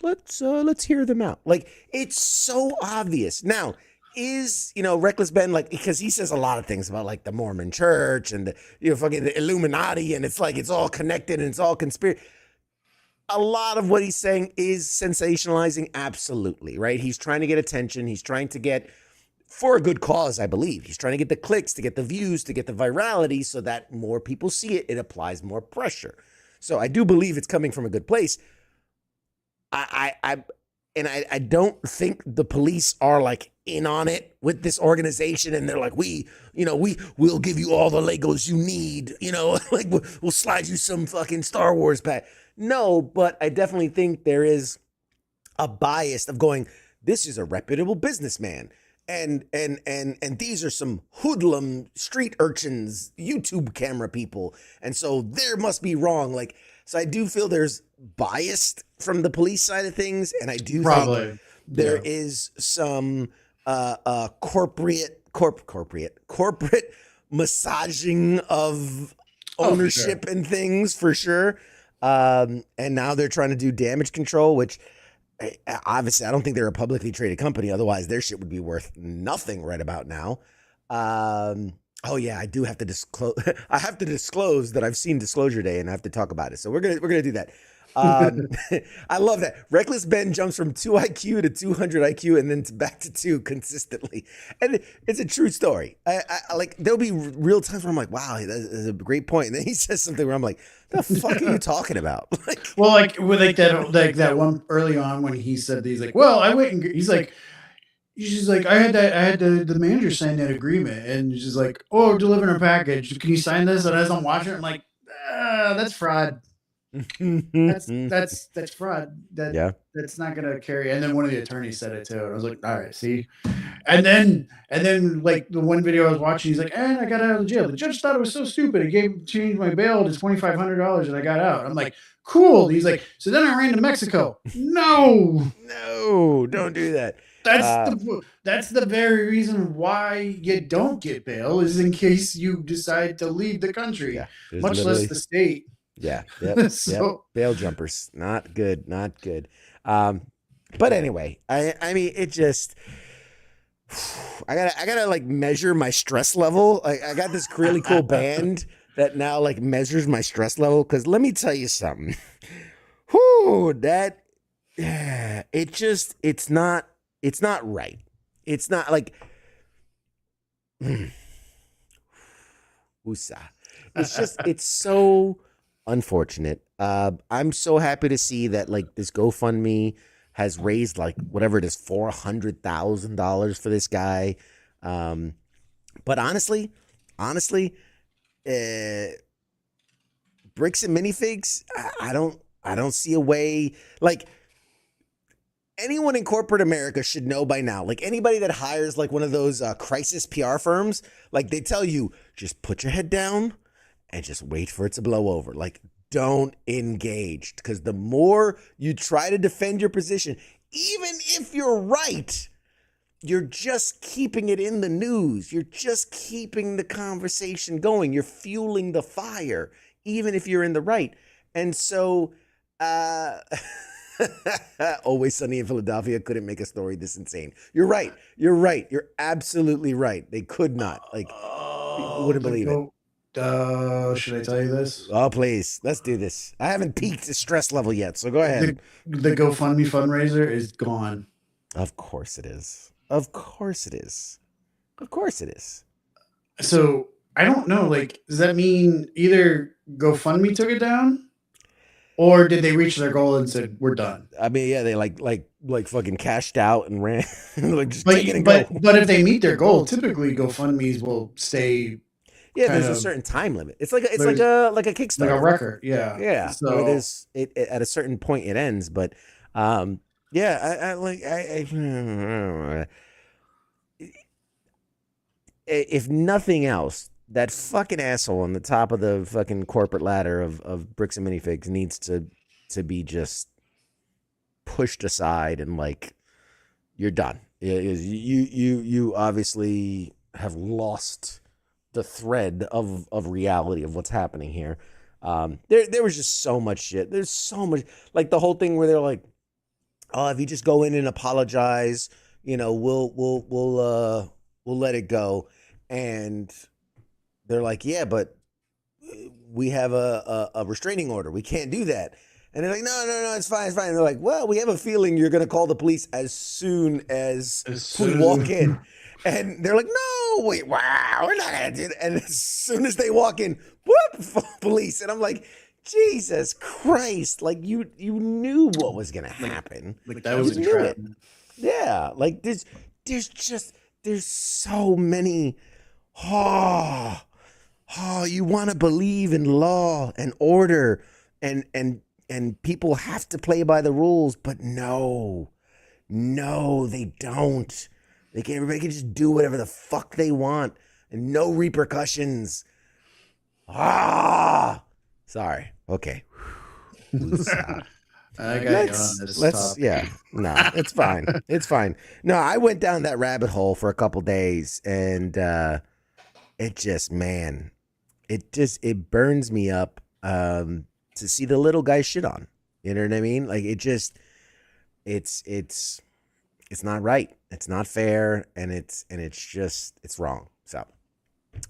let's hear them out. Like, it's so obvious. Now, is Reckless Ben, like, because he says a lot of things about like the Mormon church and the fucking the Illuminati, and it's like it's all connected and it's all conspiracy. A lot of what he's saying is sensationalizing, absolutely, right? He's trying to get attention. He's trying to get, for a good cause, I believe. He's trying to get the clicks, to get the views, to get the virality so that more people see it. It applies more pressure. So I do believe it's coming from a good place. I don't think the police are like in on it with this organization, and they're like, we'll give you all the Legos you need, like we'll slide you some fucking Star Wars pack. No, but I definitely think there is a bias of going, this is a reputable businessman. And these are some hoodlum street urchins, YouTube camera people. And so there must be wrong. Like, so I do feel there's biased from the police side of things. And I do think there is some corporate massaging of ownership and things for sure. And now they're trying to do damage control, which obviously I don't think they're a publicly traded company. Otherwise their shit would be worth nothing right about now. Oh yeah, I do have to disclose. I have to disclose that I've seen Disclosure Day and I have to talk about it. So we're gonna do that. I love that. Reckless Ben jumps from 2 IQ to 200 IQ and then back to 2 consistently. And it's a true story. I like, there'll be real times where I'm like, wow, that's a great point. And then he says something where I'm like, the fuck are you talking about? Like, well, like with that one early on when he said he's like, well, I went and he's like, I had the manager sign that agreement, and she's like, oh, delivering a package. Can you sign this? And as I'm watching it, I'm like, that's fraud. That's fraud. That's not gonna carry. And then one of the attorneys said it too. And I was like, all right, see. And then like the one video I was watching, he's like, and I got out of jail. The judge thought it was so stupid. He changed my bail to $2,500 and I got out. I'm like, cool. He's like, so then I ran to Mexico. No, don't do that. That's the very reason why you don't get bail, is in case you decide to leave the country, much less the state. Yeah. So, bail jumpers. Not good. But anyway, I mean, it just, I gotta like measure my stress level. I got this really cool band that now like measures my stress level. Cause let me tell you something. It's not right. It's not like, it's so unfortunate. I'm so happy to see that like this GoFundMe has raised like whatever it is, $400,000 for this guy. But honestly, Bricks and Minifigs, I don't see a way. Like, anyone in corporate America should know by now. Like anybody that hires like one of those crisis PR firms, like they tell you, just put your head down and just wait for it to blow over. Like don't engage, because the more you try to defend your position, even if you're right, you're just keeping it in the news. You're just keeping the conversation going. You're fueling the fire, even if you're in the right. And so, Always Sunny in Philadelphia couldn't make a story this insane. You're right. You're right. You're absolutely right. They could not. Like, people wouldn't believe it. Should I tell you this? Oh, please. Let's do this. I haven't peaked the stress level yet, so go ahead. The GoFundMe fundraiser is gone. Of course it is. Of course it is. Of course it is. So I don't know. Like, does that mean either GoFundMe took it down, or did they reach their goal and said we're done? I mean, yeah, they like fucking cashed out and ran. Like, just But take it and go. but if they meet their goal, typically GoFundMes will stay Yeah, there's kind a of certain time limit. It's like a Kickstarter. like a record. Yeah. Yeah. So Where there's it at a certain point it ends, but yeah, I if nothing else, that fucking asshole on the top of the fucking corporate ladder of Bricks and Minifigs needs to be just pushed aside and like you're done. You obviously have lost the thread of reality of what's happening here. There was just so much shit. There's so much, like the whole thing where they're like, oh, if you just go in and apologize, you know, we'll let it go. And they're like, yeah, but we have a restraining order. We can't do that. And they're like, no, it's fine. And they're like, well, we have a feeling you're going to call the police as soon as we walk in. And they're like, no, wait, wow, we're not going to do that. And as soon as they walk in, whoop, police. And I'm like, Jesus Christ. Like, you knew what was going to happen. like that was a You knew trap. it. Yeah, like there's so many. You want to believe in law and order, and people have to play by the rules, but no, they don't. Everybody can just do whatever the fuck they want, and no repercussions. Sorry. Okay. I got you on this topic. Yeah, no, it's fine. It's fine. No, I went down that rabbit hole for a couple days, and it just, man, it burns me up to see the little guy shit on. You know what I mean? Like it's not right. It's not fair, and it's wrong. So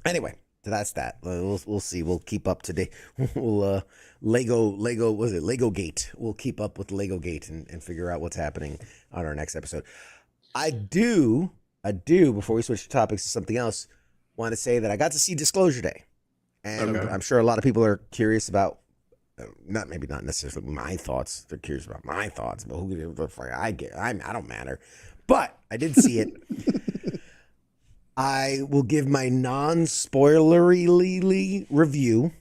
anyway. So that's that. We'll see. We'll keep up to date. We'll Lego Gate. We'll keep up with Lego Gate and figure out what's happening on our next episode. I do before we switch to topics to something else, want to say that I got to see Disclosure Day, and Okay. I'm sure a lot of people are curious about not necessarily my thoughts. They're curious about my thoughts, but who the fuck I don't matter. But I did see it. I will give my non-spoilery review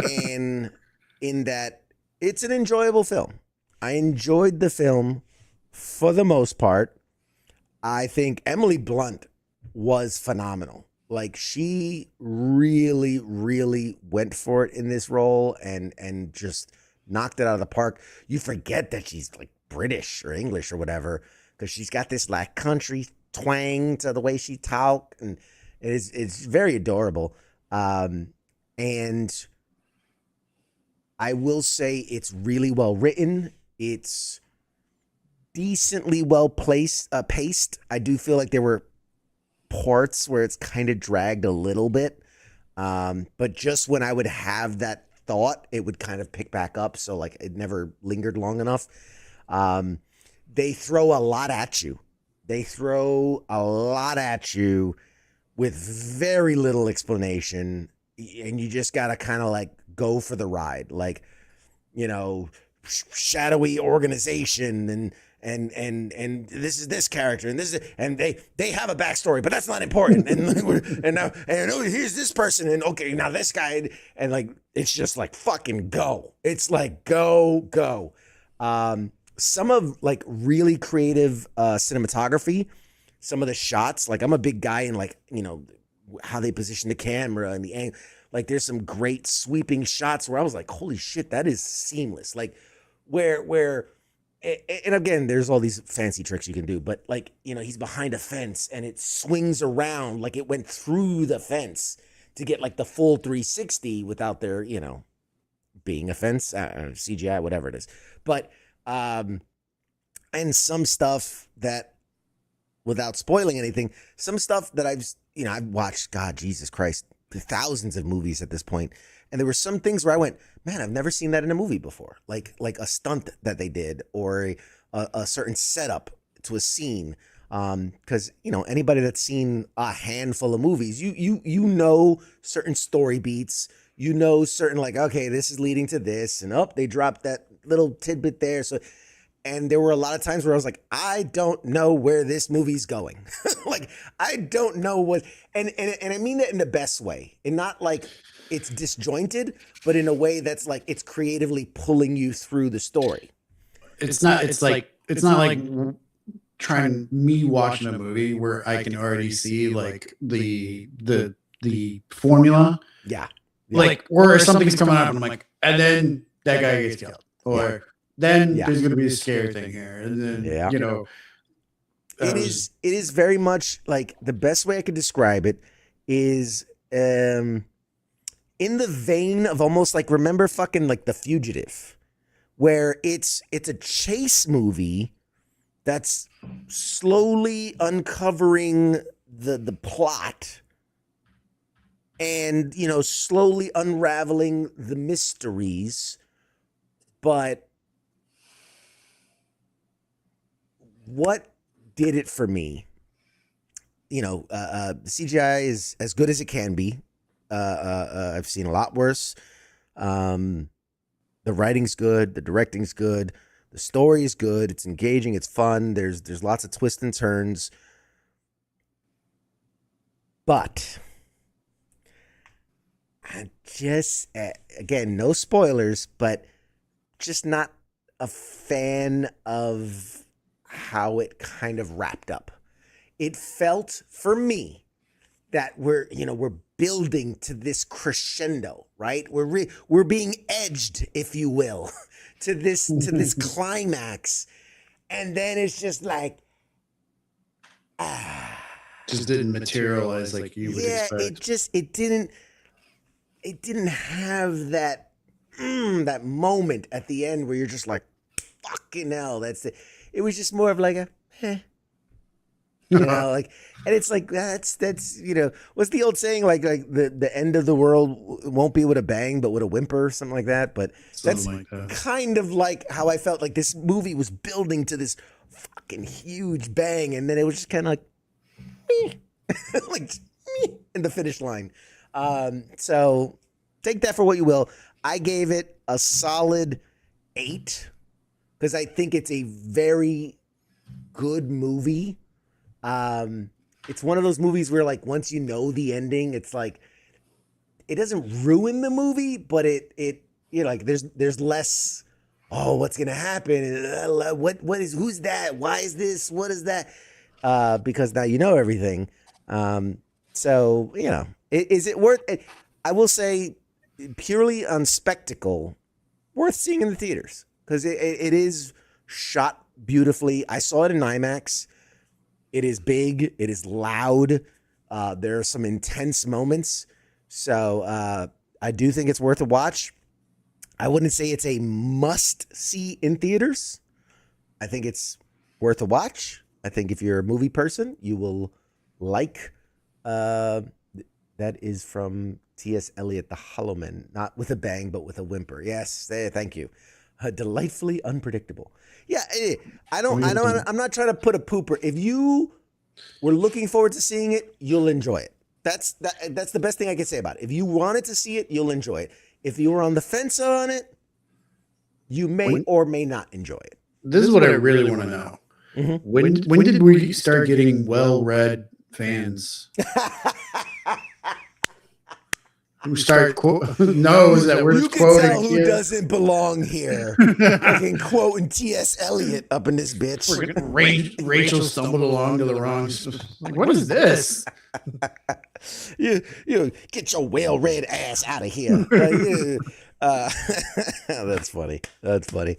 in that it's an enjoyable film. I enjoyed the film for the most part. I think Emily Blunt was phenomenal. Like she really, really went for it in this role and just knocked it out of the park. You forget that she's like British or English or whatever, because she's got this like country twang to the way she talk, and it's very adorable. And I will say it's really well written. It's decently well paced. I do feel like there were parts where it's kind of dragged a little bit, but just when I would have that thought, it would kind of pick back up. So like it never lingered long enough. They throw a lot at you. With very little explanation, and you just gotta kind of like go for the ride, like, you know, shadowy organization and this is this character and this is, and they have a backstory, but that's not important. And now here's this person, and okay, now this guy, and like it's just like fucking go. It's like go. some of like really creative cinematography, some of the shots, like I'm a big guy in like, you know, how they position the camera and the angle. Like there's some great sweeping shots where I was like, holy shit, that is seamless. Like where and again, there's all these fancy tricks you can do, but like, you know, he's behind a fence and it swings around like it went through the fence to get like the full 360 without their, you know, being a fence, CGI, whatever it is. But and some stuff that, without spoiling anything, some stuff that I've watched, God, Jesus Christ, thousands of movies at this point, and there were some things where I went, man, I've never seen that in a movie before, like a stunt that they did or a certain setup to a scene. Because you know, anybody that's seen a handful of movies, you know certain story beats, you know certain, like, okay, this is leading to this, and they dropped that little tidbit there. So, and there were a lot of times where I was like, I don't know where this movie's going. Like, I don't know what, and I mean that in the best way, and not like it's disjointed, but in a way that's like it's creatively pulling you through the story. It's not like trying me watching a movie where I can already see like the formula. Yeah. Like, or something's coming up and I'm like, and then that guy gets killed. Or then there's going to be a scare thing here. And then, you know. It is very much like, the best way I could describe it is in the vein of almost like, remember fucking like The Fugitive, where it's a chase movie that's slowly uncovering the plot and, you know, slowly unraveling the mysteries. But what did it for me? You know, CGI is as good as it can be. I've seen a lot worse. The writing's good. The directing's good. The story is good. It's engaging. It's fun. There's lots of twists and turns. But I just, again, no spoilers, but just not a fan of how it kind of wrapped up. It felt for me that we're building to this crescendo, right? We're being edged, if you will, to this climax, and then it's just like, just didn't materialize like you would expect. It didn't have that that moment at the end where you're just like, fucking hell, that's it. It was just more of like you know, like, and it's like, that's, you know, what's the old saying? Like the end of the world won't be with a bang, but with a whimper, or something like that. But that's kind of like how I felt. Like this movie was building to this fucking huge bang, and then it was just kind of like, like in the finish line. So take that for what you will. I gave it a solid 8 because I think it's a very good movie. It's one of those movies where, like, once you know the ending, it's like, it doesn't ruin the movie, but it you know, like there's less, oh, what's gonna happen? Who's that? Why is this? What is that? Because now you know everything. So, you know, is it worth it? I will say, purely on spectacle, worth seeing in the theaters, because it is shot beautifully. I saw it in IMAX. It is big. It is loud. There are some intense moments. So I do think it's worth a watch. I wouldn't say it's a must see in theaters. I think it's worth a watch. I think if you're a movie person, you will like. That is from T.S. Eliot, The Hollow Men. Not with a bang, but with a whimper. Yes, thank you. Delightfully unpredictable. Yeah, I'm not trying to put a pooper. If you were looking forward to seeing it, you'll enjoy it. That's the best thing I can say about it. If you wanted to see it, you'll enjoy it. If you were on the fence on it, you may or may not enjoy it. This is what I really want to know. Mm-hmm. When did we start getting well-read fans? Who start knows that we're You just can quoting tell who here. doesn't belong here. Fucking quoting T.S. Eliot up in this bitch. Rachel stumbled along to the wrong. Like, what is this? You get your well read ass out of here. That's funny. That's funny.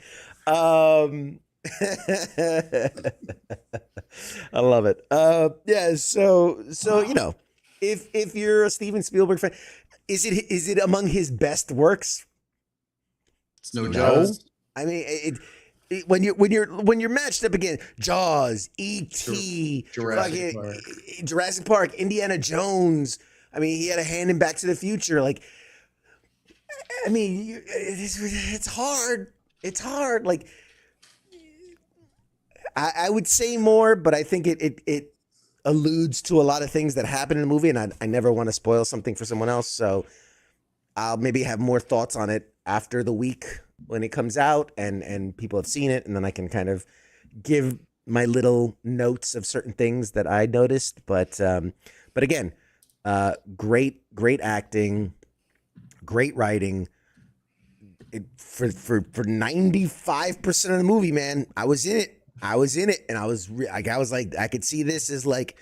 I love it. Yeah. So you know, if you're a Steven Spielberg fan, is it among his best works? It's no Jaws. I mean, when you're matched up again, Jaws, E.T., Jurassic Park, Indiana Jones. I mean, he had a hand in Back to the Future. Like, I mean, it's hard. It's hard. Like, I would say more, but I think it alludes to a lot of things that happen in the movie, and I never want to spoil something for someone else. So I'll maybe have more thoughts on it after the week when it comes out and people have seen it, and then I can kind of give my little notes of certain things that I noticed. But again, great acting, great writing. For 95% of the movie, man, I was in it, and I was like, I could see this as like,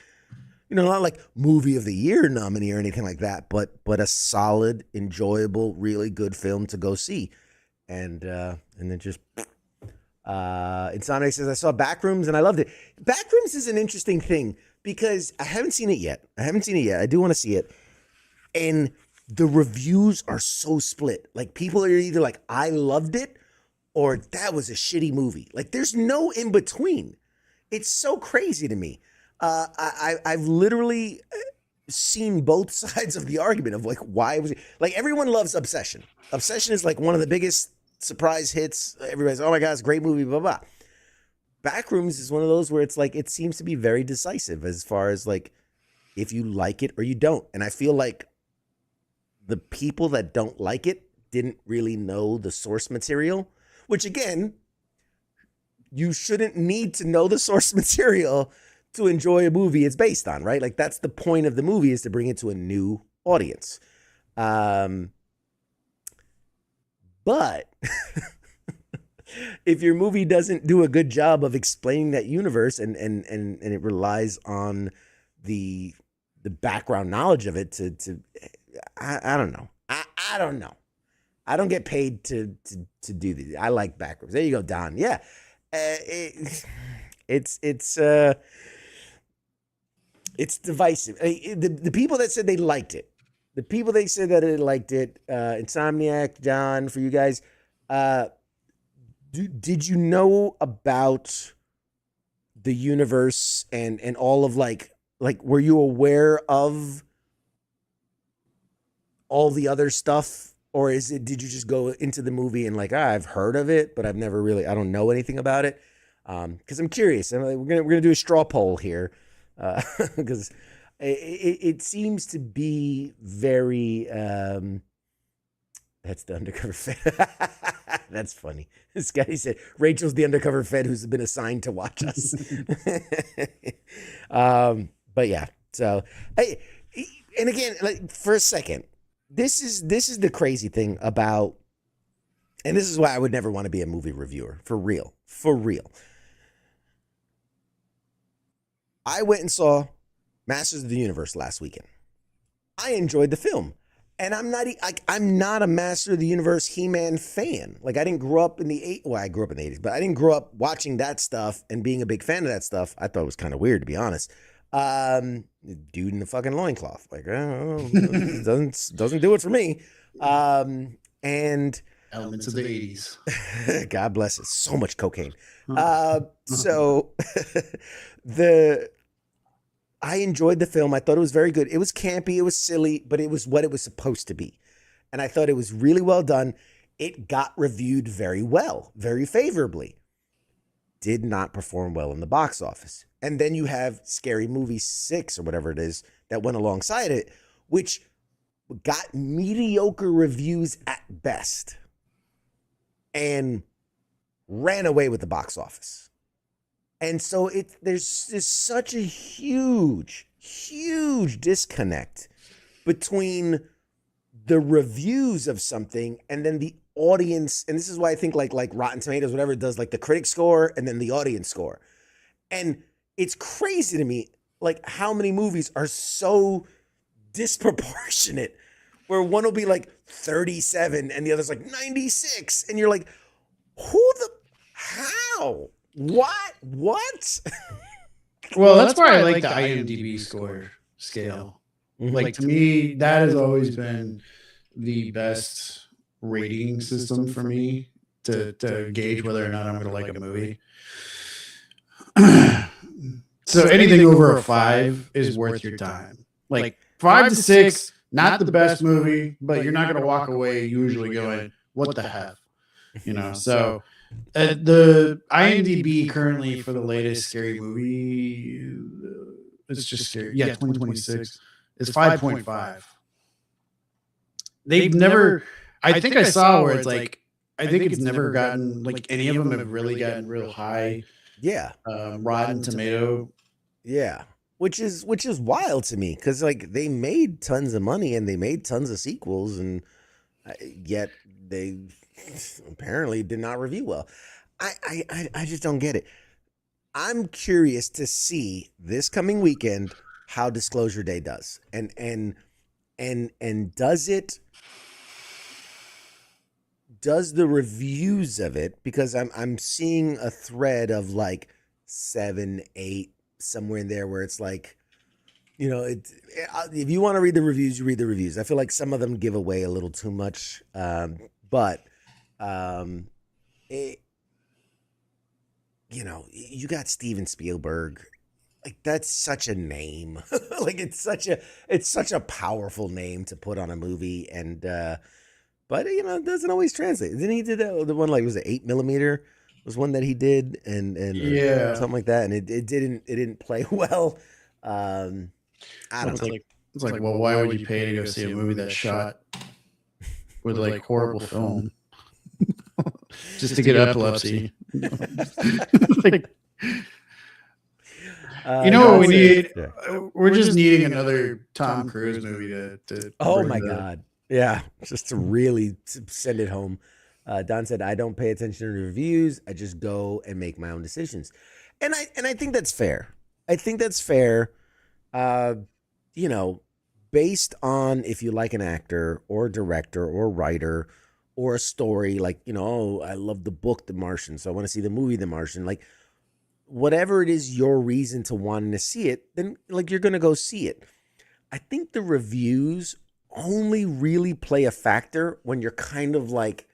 you know, not like movie of the year nominee or anything like that, but a solid, enjoyable, really good film to go see. And then just Insomniac says, I saw Backrooms and I loved it. Backrooms is an interesting thing because I haven't seen it yet. I do want to see it. And the reviews are so split. Like, people are either like, I loved it, or that was a shitty movie. Like, there's no in between. It's so crazy to me. I've literally seen both sides of the argument of like, why was it like, everyone loves Obsession. Obsession is like one of the biggest surprise hits. Everybody's, oh my God, it's a great movie, blah, blah. Backrooms is one of those where it's like, it seems to be very decisive as far as like, if you like it or you don't. And I feel like the people that don't like it didn't really know the source material, which again, you shouldn't need to know the source material to enjoy a movie it's based on, right? Like, that's the point of the movie, is to bring it to a new audience. But if your movie doesn't do a good job of explaining that universe and it relies on the background knowledge of it I don't know. I don't know. I don't get paid to do these. I like Backrooms. There you go, Don. Yeah. It's divisive. The people that said they liked it, Insomniac, John, for you guys, did you know about the universe and all of like were you aware of all the other stuff, or did you just go into the movie and like, I've heard of it, but I don't know anything about it? Because I'm curious. We're gonna do a straw poll here, because it seems to be very. That's the undercover Fed. That's funny. This guy said Rachel's the undercover Fed who's been assigned to watch us. But yeah. So, and again, like, for a second, this is the crazy thing about, and this is why I would never want to be a movie reviewer, for real. I went and saw Masters of the Universe last weekend. I enjoyed the film, and I'm not a Master of the Universe He-Man fan. Like, I didn't grow up in the I grew up in the 80s, but I didn't grow up watching that stuff and being a big fan of that stuff. I thought it was kind of weird, to be honest. Dude in the fucking loincloth, like, doesn't do it for me. And Elements of the 80s. God bless it. So much cocaine. I enjoyed the film. I thought it was very good. It was campy, it was silly, but it was what it was supposed to be. And I thought it was really well done. It got reviewed very well, very favorably. Did not perform well in the box office. And then you have Scary Movie 6 or whatever it is that went alongside it, which got mediocre reviews at best and ran away with the box office. And so there's such a huge disconnect between the reviews of something and then the audience, and this is why I think like Rotten Tomatoes, whatever, it does like the critic score and then the audience score. And it's crazy to me, like how many movies are so disproportionate, where one will be like 37 and the other's like 96, and you're like, how, what? Well, that's why I like the IMDb score scale. Like, to me, that has always been the best rating system for me to gauge whether or not I'm going to like a movie. So anything over a 5 is worth your time. Like 5 to 6, not the best movie, but you're not going to walk away usually going, what the heck? You know, so the IMDb currently for the latest scary movie, it's just scary. Yeah, 2026 is 5.5. They've never, I think I saw where it's like, I think it's never gotten, like any of them have really gotten real high. Yeah. Rotten Tomato. Yeah. Which is wild to me, because like they made tons of money and they made tons of sequels, and yet they apparently did not review well. I just don't get it. I'm curious to see this coming weekend how Disclosure Day does, and does the reviews of it, because I'm seeing a thread of like 7, 8, somewhere in there, where it's like, you know, if you want to read the reviews, you read the reviews. I feel like some of them give away a little too much, but you know, you got Steven Spielberg. Like, that's such a name. Like, it's such a powerful name to put on a movie, and but you know, it doesn't always translate. Didn't he do the one, like, was it 8mm? Was one that he did, and Yeah. something like that, and it didn't play well. I don't know. It's like, well, why would you pay to go see a movie that's shot with like horrible film just to get epilepsy? Like, you know what we need? Yeah. We're just needing another Tom Cruise movie to Oh bring my the- God. Yeah. Just to really send it home. Don said, I don't pay attention to reviews. I just go and make my own decisions. And I think that's fair. I think that's fair. You know, based on if you like an actor or director or writer or a story, like, you know, oh, I love the book, The Martian, so I want to see the movie, The Martian. Like, whatever it is your reason to wanting to see it, then like you're going to go see it. I think the reviews only really play a factor when you're kind of like,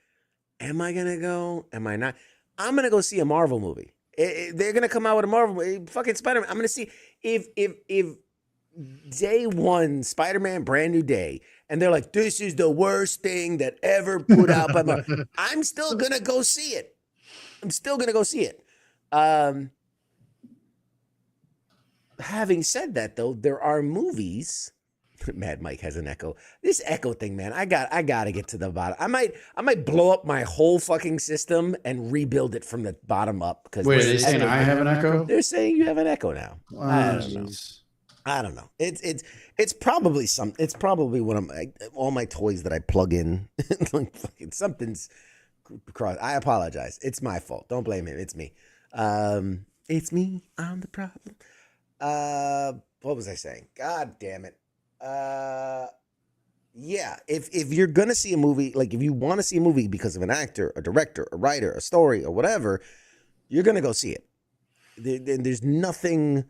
am I going to go? Am I not? I'm going to go see a Marvel movie. They're going to come out with a Marvel movie. Fucking Spider-Man. I'm going to see if day one, Spider-Man Brand New Day, and they're like, this is the worst thing that ever put out by Marvel. I'm still going to go see it. I'm still going to go see it. Having said that, though, there are movies. Mad Mike has an echo. This echo thing, man. I gotta get to the bottom. I might blow up my whole fucking system and rebuild it from the bottom up. Because Wait, are they saying I have an echo? They're saying you have an echo now. I don't know. It's probably it's probably one of all my toys that I plug in. Like fucking something's cross. I apologize. It's my fault. Don't blame him. It's me. It's me. I'm the problem. What was I saying? God damn it. Yeah, if you're gonna see a movie, like if you want to see a movie because of an actor, a director, a writer, a story, or whatever, you're gonna go see it. There's nothing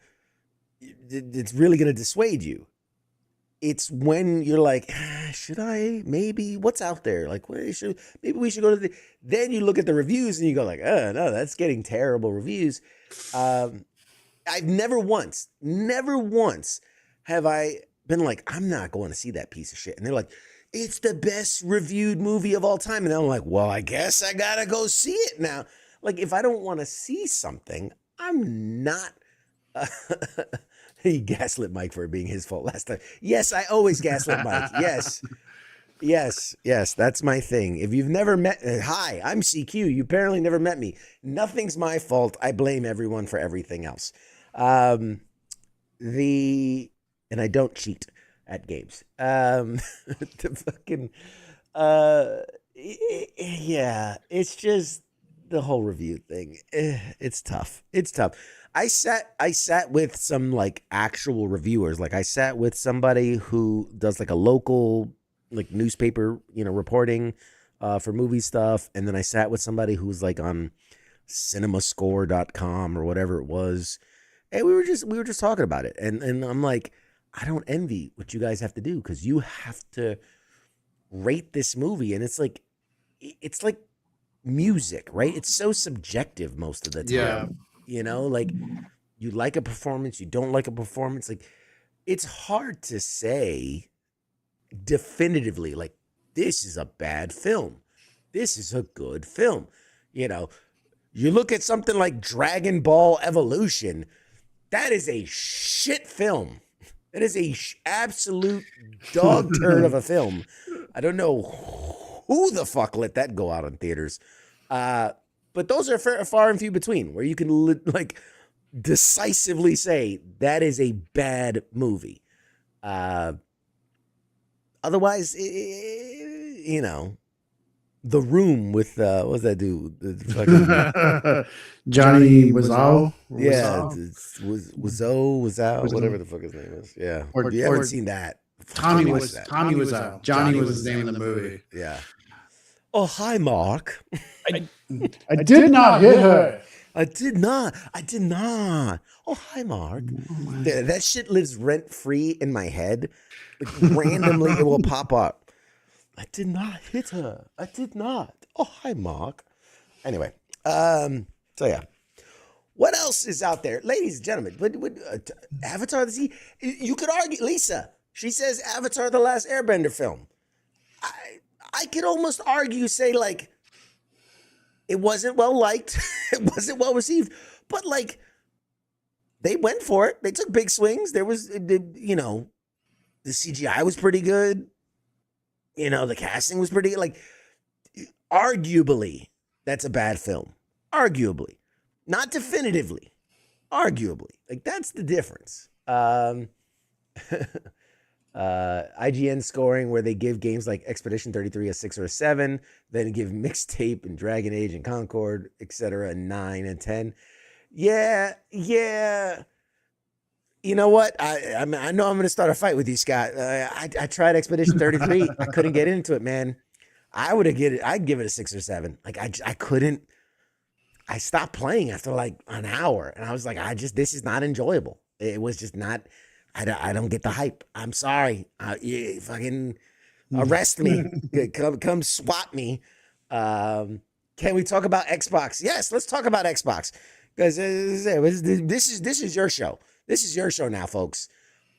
that's really gonna dissuade you. It's when you're like, should I? Maybe. What's out there? Like, maybe we should go to then you look at the reviews and you go like, oh no, that's getting terrible reviews. I've never once have I been like, I'm not going to see that piece of shit. And they're like, it's the best reviewed movie of all time. And I'm like, well, I guess I got to go see it now. Like, if I don't want to see something, I'm not. He gaslit Mike for it being his fault last time. Yes, I always gaslit Mike. Yes. That's my thing. If you've never met, hi, I'm CQ. You apparently never met me. Nothing's my fault. I blame everyone for everything else. And I don't cheat. at games. The fucking yeah, it's just the whole review thing. It's tough. It's tough. I sat with some like actual reviewers. Like I sat with somebody who does like a local like newspaper, reporting for movie stuff, and then I sat with somebody who's like on cinemascore.com or whatever it was. And we were just talking about it. And I'm like, I don't envy what you guys have to do, because you have to rate this movie, and it's like music, right? It's so subjective most of the time. Yeah. Like you like a performance, you don't like a performance. Like it's hard to say definitively, like, this is a bad film, this is a good film. You look at something like Dragon Ball Evolution, that is a shit film. That is a absolute dog turd of a film. I don't know who the fuck let that go out on theaters. But those are far and few between where you can like decisively say that is a bad movie. Otherwise, The Room with what was that dude? Johnny Wiseau. Yeah, Wiseau, whatever the fuck his name is. Yeah, you haven't seen that. Tommy Wiseau. Johnny was his name in the movie. Yeah. Oh, hi, Mark. I did not hit her. I did not. Oh, hi, Mark. That shit lives rent free in my head. Like, randomly, it will pop up. I did not hit her. I did not. Oh, hi, Mark. Anyway, so yeah. What else is out there? Ladies and gentlemen, Avatar the Sea, you could argue, Lisa, she says Avatar the Last Airbender film. I could almost argue, say, like, it wasn't well liked, it wasn't well received, but, like, they went for it. They took big swings. There was, the CGI was pretty good. The casting was pretty good. Like, arguably, that's a bad film. Arguably. Not definitively. Arguably. Like, that's the difference. IGN scoring, where they give games like Expedition 33 a 6 or a 7, then give Mixtape and Dragon Age and Concord, etc. a 9 and 10. Yeah. You know what? I know I'm going to start a fight with you, Scott. I tried Expedition 33. I couldn't get into it, man. I'd give it a 6 or 7. Like I couldn't. I stopped playing after like an hour, and I was like, this is not enjoyable. It was just not. I don't get the hype. I'm sorry. You fucking arrest me. Come swat me. Can we talk about Xbox? Yes, let's talk about Xbox, because this is your show. This is your show now, folks.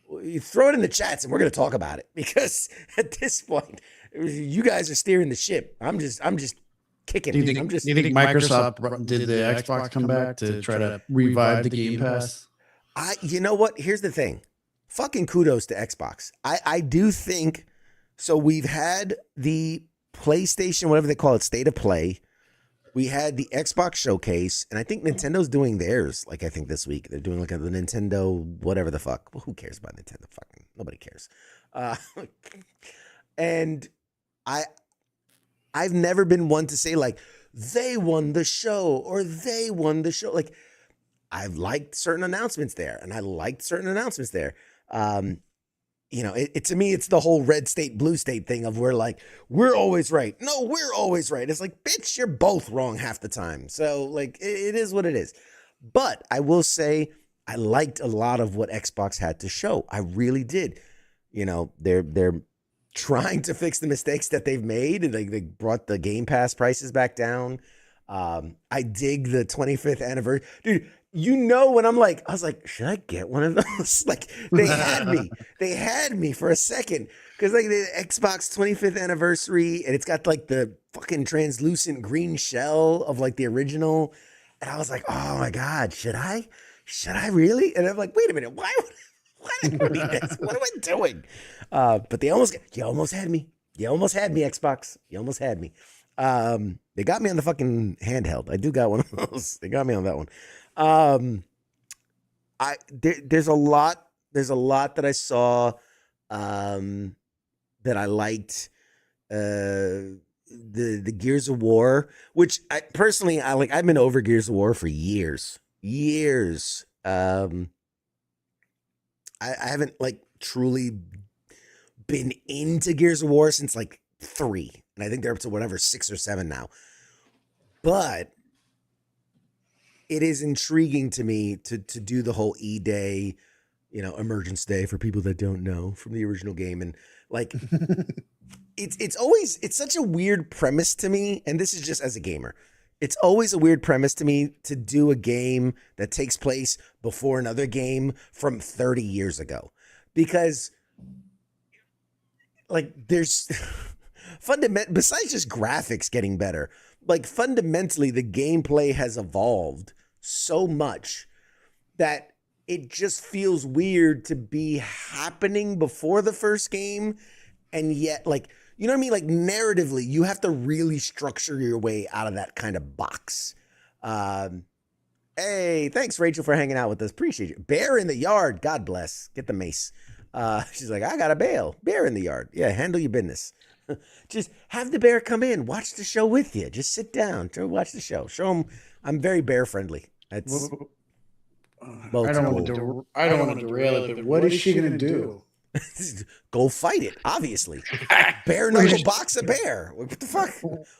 You throw it in the chats, and we're going to talk about it, because at this point, you guys are steering the ship. I'm just kicking. Do you think Microsoft did the Xbox come back to try to revive the Game Pass? You know what? Here's the thing. Fucking kudos to Xbox. I do think so. We've had the PlayStation, whatever they call it, State of Play. We had the Xbox Showcase, and I think Nintendo's doing theirs. Like, I think this week they're doing like the Nintendo whatever the fuck. Well, who cares about Nintendo? Fucking nobody cares. And I've never been one to say like they won the show or they won the show. Like, I've liked certain announcements there, and I liked certain announcements there. To me, it's the whole red state, blue state thing of we're always right. No, we're always right. It's like, bitch, you're both wrong half the time. So like, it is what it is. But I will say I liked a lot of what Xbox had to show. I really did. They're trying to fix the mistakes that they've made, and they brought the Game Pass prices back down. I dig the 25th anniversary, dude. When I'm like, I was like, should I get one of those? Like, they had me for a second, because like the Xbox 25th anniversary, and it's got like the fucking translucent green shell of like the original, and I was like, oh my god, should I really? And I'm like, wait a minute, why did I need this? What am I doing? But you almost had me, Xbox, you almost had me. They got me on the fucking handheld. I do got one of those. They got me on that one. There's a lot that I saw that I liked. The Gears of War, which I personally I like. I've been over Gears of War for years, years. I haven't like truly been into Gears of War since like 3, and I think they're up to whatever 6 or 7 now. But it is intriguing to me to do the whole E-Day, Emergence Day for people that don't know from the original game, and like it's such a weird premise to me, and this is just as a gamer. It's always a weird premise to me to do a game that takes place before another game from 30 years ago. Because like there's besides just graphics getting better, like fundamentally the gameplay has evolved so much that it just feels weird to be happening before the first game, and yet like, you know what I mean? Like narratively, you have to really structure your way out of that kind of box. Hey, thanks Rachel for hanging out with us. Appreciate you. Bear in the yard. God bless. Get the mace. She's like, I got a bail. Bear in the yard. Yeah, handle your business. Just have the bear come in. Watch the show with you. Just sit down. Watch the show. Show him I'm very bear friendly. That's I don't want to derail it, but what is she going to do? Go fight it, obviously. Bare knuckle box a bear. What the fuck?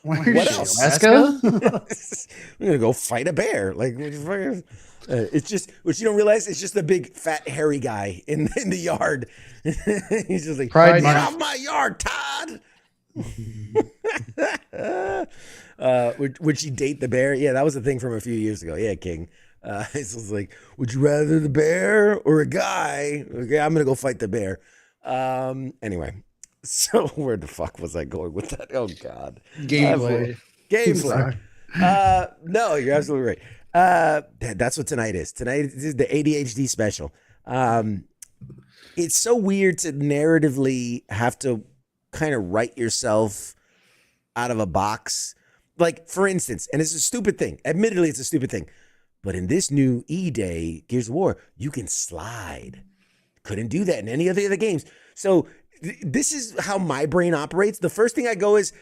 What else? Alaska? We're gonna go fight a bear. Like it's just what you don't realize. It's just the big fat hairy guy in the yard. He's just like, Pride get Month. off my yard, Todd. Would she date the bear? Yeah, that was a thing from a few years ago. Yeah, King. It was like, would you rather the bear or a guy? Okay, I'm gonna go fight the bear. Anyway, so where the fuck was I going with that? Oh God, Gameplay. gameplay. No, you're absolutely right. That's what tonight is. Tonight is the ADHD special. It's so weird to narratively have to kind of write yourself out of a box. Like, for instance, and it's a stupid thing. Admittedly, it's a stupid thing. But in this new E-Day Gears of War, you can slide. Couldn't do that in any of the other games. So this is how my brain operates. The first thing I go is,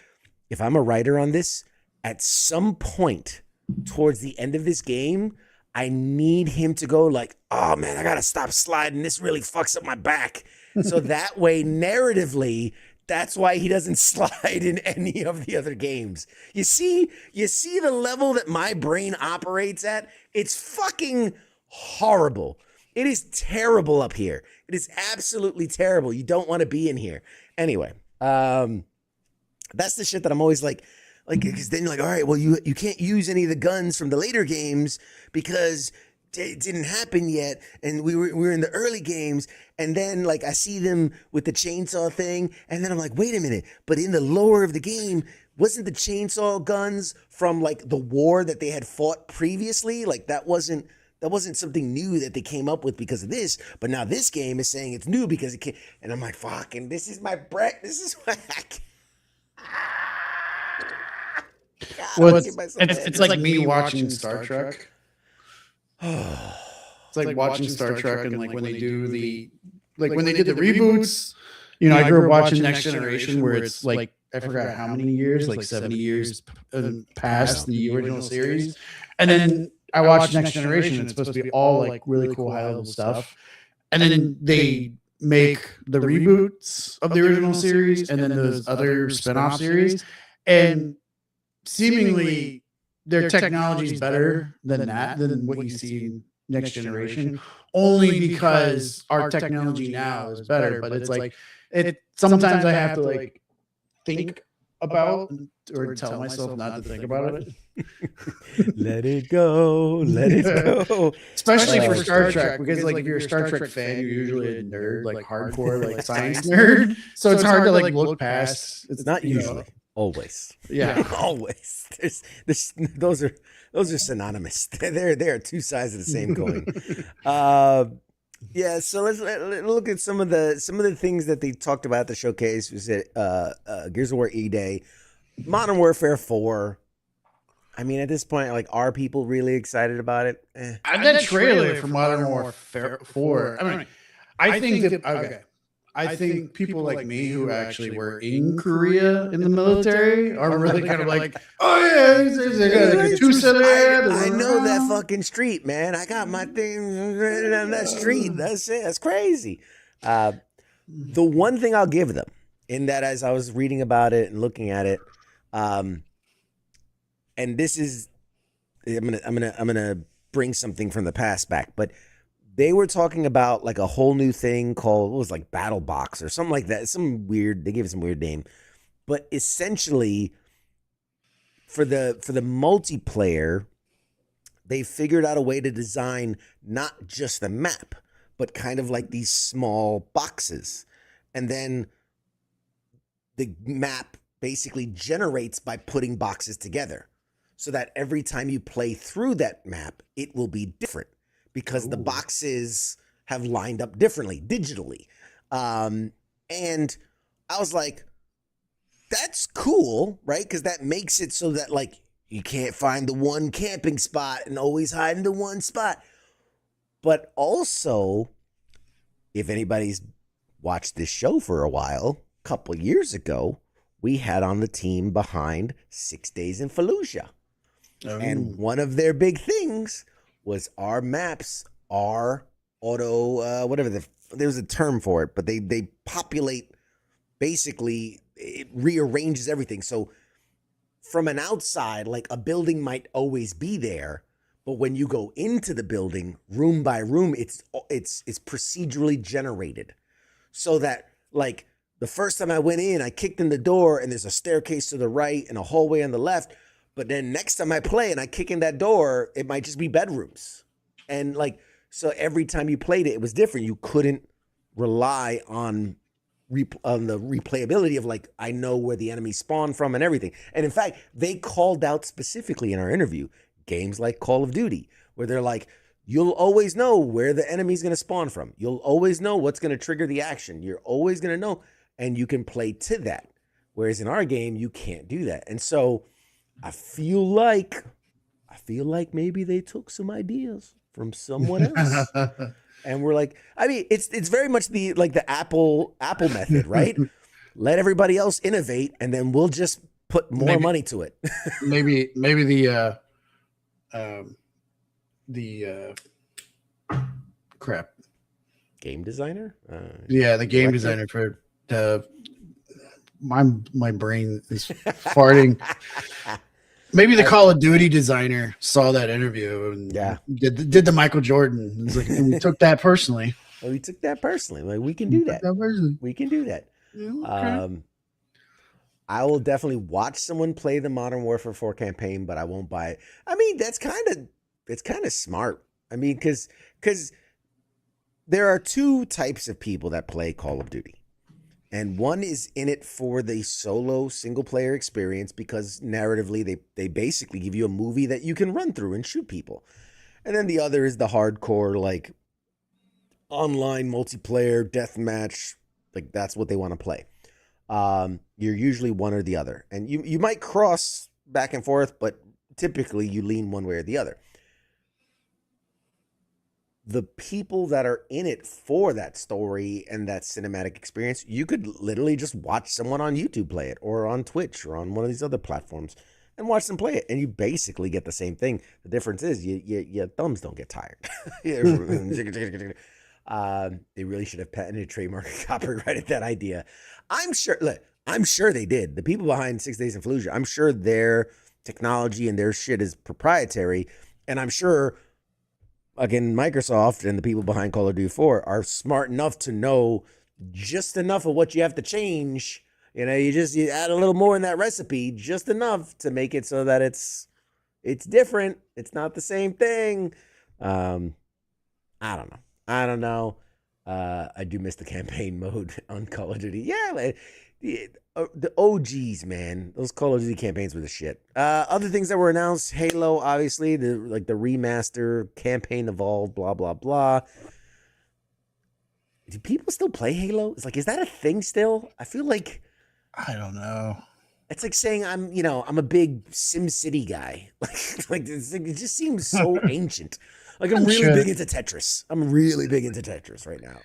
if I'm a writer on this, at some point towards the end of this game, I need him to go like, oh man, I gotta stop sliding. This really fucks up my back. So that way, narratively, that's why he doesn't slide in any of the other games. You see the level that my brain operates at? It's fucking horrible. It is terrible up here. It is absolutely terrible. You don't want to be in here. Anyway, that's the shit that I'm always like, because then you're like, all right, well, you can't use any of the guns from the later games because it didn't happen yet, and we were in the early games, and then like I see them with the chainsaw thing, and then I'm like, wait a minute, but in the lore of the game, wasn't the chainsaw guns from like the war that they had fought previously? Like that wasn't something new that they came up with because of this, but now this game is saying it's new because it came, and I'm like, fucking, this is my break. This is what I can. Well, it's like me watching Star Trek. It's like watching Star Trek, and like when they do when they did the reboots, I grew up watching Next Generation, where it's like, I forgot how many years, like 70 years past the original series. And then I watched Next Generation, and it's supposed to be all like really cool high level stuff. And then they make the reboots of the original series and then those other spin-off series. And seemingly their technology is better than what you see in Next Generation, only because our technology now is better. But it's like, sometimes I have to like think about or tell myself not to think about it. Let it go. Let it go. Especially for Star Trek, because like if you're a Star Trek fan, you're usually a nerd, like hardcore, like science nerd. So it's hard to like look past. It's not usually. Always. Yeah. Always. Those are synonymous. They are two sides of the same coin. Yeah, so let's look at some of the things that they talked about at the showcase. We said Gears of War E-Day, Modern Warfare 4. I mean, at this point, like, are people really excited about it? And that trailer for Modern Warfare 4. I mean, I think that I think people like me who actually were in Korea in the military are really kind of like, oh yeah, there's two set I know that fucking street, man. I got my thing on that street. That's it. That's crazy. The one thing I'll give them in that, as I was reading about it and looking at it, and this is, I'm gonna bring something from the past back, but they were talking about like a whole new thing called, what was like Battle Box or something like that. They gave it some weird name, but essentially for the multiplayer, they figured out a way to design not just the map, but kind of like these small boxes. And then the map basically generates by putting boxes together, so that every time you play through that map, it will be different because the boxes have lined up differently digitally. And I was like, that's cool, right? Because that makes it so that like you can't find the one camping spot and always hide in the one spot. But also, if anybody's watched this show for a while, a couple years ago, we had on the team behind 6 Days in Fallujah. Oh. And one of their big things was our maps are auto, there's a term for it, but they populate, basically, it rearranges everything. So from an outside, like a building might always be there, but when you go into the building, room by room, it's procedurally generated. So that like the first time I went in, I kicked in the door and there's a staircase to the right and a hallway on the left. But then next time I play and I kick in that door, it might just be bedrooms. And like, so every time you played it, it was different. You couldn't rely on the replayability of like, I know where the enemy spawned from and everything. And in fact, they called out specifically in our interview, games like Call of Duty, where they're like, you'll always know where the enemy's going to spawn from. You'll always know what's going to trigger the action. You're always going to know, and you can play to that. Whereas in our game, you can't do that. And so I feel like maybe they took some ideas from someone else. And we're like, I mean, it's very much the Apple method, right? Let everybody else innovate, and then we'll just put more money to it. maybe the crap. Game designer? The game designer for the my brain is farting. Maybe the Call of Duty designer saw that interview and did the Michael Jordan. It's like, and we took that personally. Well, we took that personally. Like, we can do that. We can do that. Yeah, okay. I will definitely watch someone play the Modern Warfare 4 campaign, but I won't buy it. I mean, it's kind of smart. I mean, because there are two types of people that play Call of Duty. And one is in it for the solo single player experience because narratively they basically give you a movie that you can run through and shoot people. And then the other is the hardcore, like online multiplayer deathmatch. Like that's what they want to play. You're usually one or the other. And you might cross back and forth, but typically you lean one way or the other. The people that are in it for that story and that cinematic experience, you could literally just watch someone on YouTube play it or on Twitch or on one of these other platforms and watch them play it. And you basically get the same thing. The difference is your thumbs don't get tired. They really should have patented, trademark, copyrighted that idea. I'm sure they did. The people behind 6 Days in Fallujah, I'm sure their technology and their shit is proprietary. And I'm sure, again, Microsoft and the people behind Call of Duty 4 are smart enough to know just enough of what you have to change. You know, you add a little more in that recipe, just enough to make it so that it's different. It's not the same thing. I don't know. I do miss the campaign mode on Call of Duty. Yeah, the OGs, man. Those Call of Duty campaigns were the shit. Other things that were announced: Halo, obviously, the remaster, campaign evolved, blah blah blah. Do people still play Halo? It's like, is that a thing still? I feel like I don't know. It's like saying I'm a big SimCity guy. It just seems so ancient. Like I'm I'm really sure. big into Tetris. I'm really big into Tetris right now.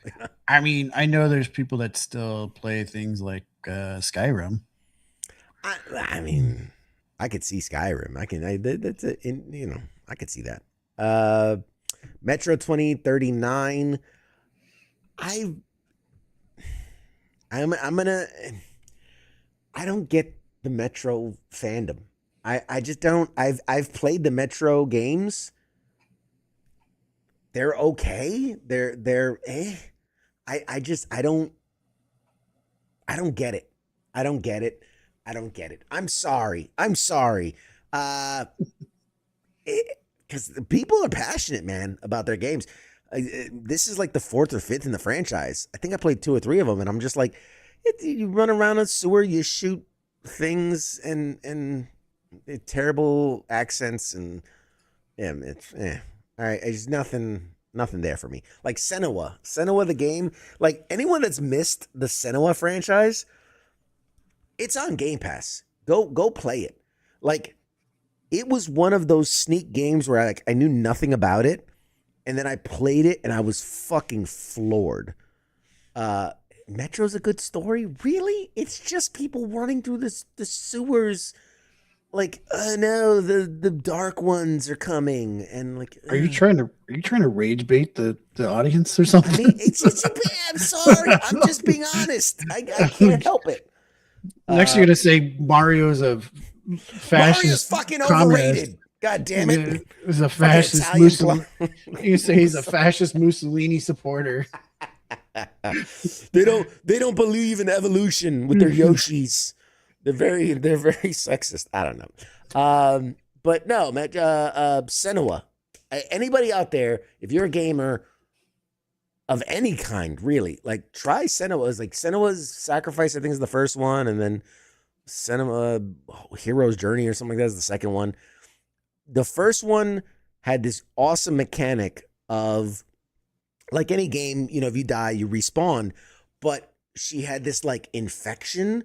I mean, I know there's people that still play things like Skyrim. I mean, I could see Skyrim. That's a, I could see that. Metro 2039. I'm gonna. I don't get the Metro fandom. I just don't. I've played the Metro games. They're okay. They're eh. I don't get it. I don't get it. I don't get it. I'm sorry. I'm sorry. Because people are passionate, man, about their games. This is like the fourth or fifth in the franchise. I think I played 2 or 3 of them, and I'm just like, you run around a sewer, you shoot things, and terrible accents, and yeah, it's all right. It's nothing there for me. Like Senua the game. Like anyone that's missed the Senua franchise, it's on Game Pass. Go play it. Like it was one of those sneak games where I knew nothing about it, and then I played it and I was fucking floored. Metro's a good story, really? It's just people running through the sewers. Like, no, the dark ones are coming, and like, Are you trying to rage bait the audience or something? I mean, I'm sorry. I'm just being honest. I can't help it. Next, you're gonna say Mario's a fascist. Mario's fucking communist. overrated. God damn it. He's a Fucking fascist Italian Mussolini. You say he's a fascist Mussolini supporter. They don't believe in evolution with their Yoshis. They're very sexist. I don't know. But no, man, Senua. Anybody out there, if you're a gamer of any kind, really, like try Senua's. Like Senua's Sacrifice, I think is the first one, and then Senua Hero's Journey or something like that is the second one. The first one had this awesome mechanic of, like any game, if you die, you respawn. But she had this like infection,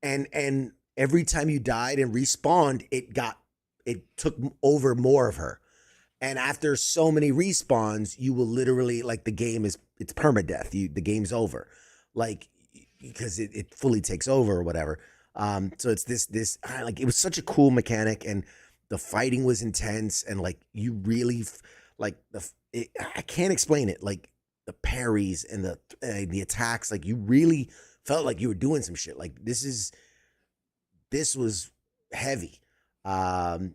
and every time you died and respawned, it took over more of her. And after so many respawns, you will literally, like, the game it's permadeath. The game's over, like, because it fully takes over or whatever. So it's this like, it was such a cool mechanic, and the fighting was intense, and like you really like I can't explain it. Like the parries and the attacks, like you really felt like you were doing some shit. Like this was heavy. And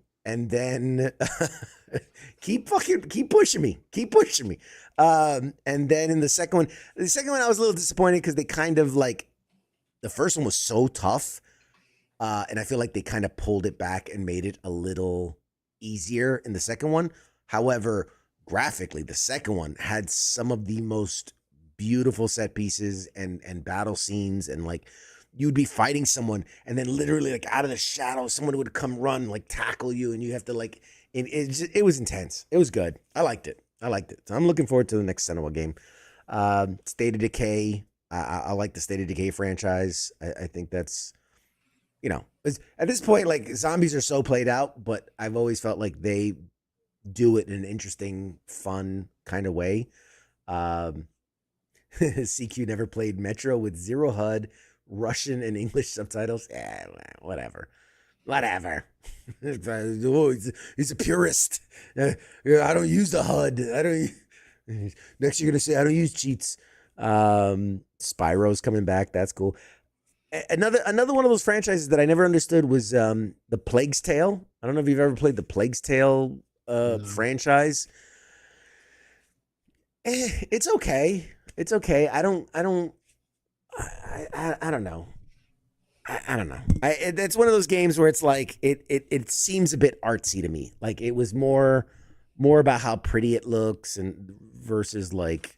then keep pushing me. And then in the second one I was a little disappointed because they kind of like, the first one was so tough. And I feel like they kind of pulled it back and made it a little easier in the second one. However, graphically, the second one had some of the most beautiful set pieces and battle scenes, and like you'd be fighting someone and then literally like out of the shadows, someone would come run, like tackle you, and you have to like, it was intense. It was good. I liked it. So I'm looking forward to the next Senua game. State of Decay. I like the State of Decay franchise. I think that's, at this point, like zombies are so played out, but I've always felt like they do it in an interesting, fun kind of way. CQ never played Metro with zero HUD, Russian and English subtitles. Whatever. He's a purist. I don't use the HUD. Next you're gonna say I don't use cheats. Spyro's coming back. That's cool. Another one of those franchises that I never understood was the Plague's Tale. I don't know if you've ever played the Plague's Tale franchise. It's okay. I don't know. I don't know. It's one of those games where it's like it seems a bit artsy to me. Like it was more about how pretty it looks and versus like,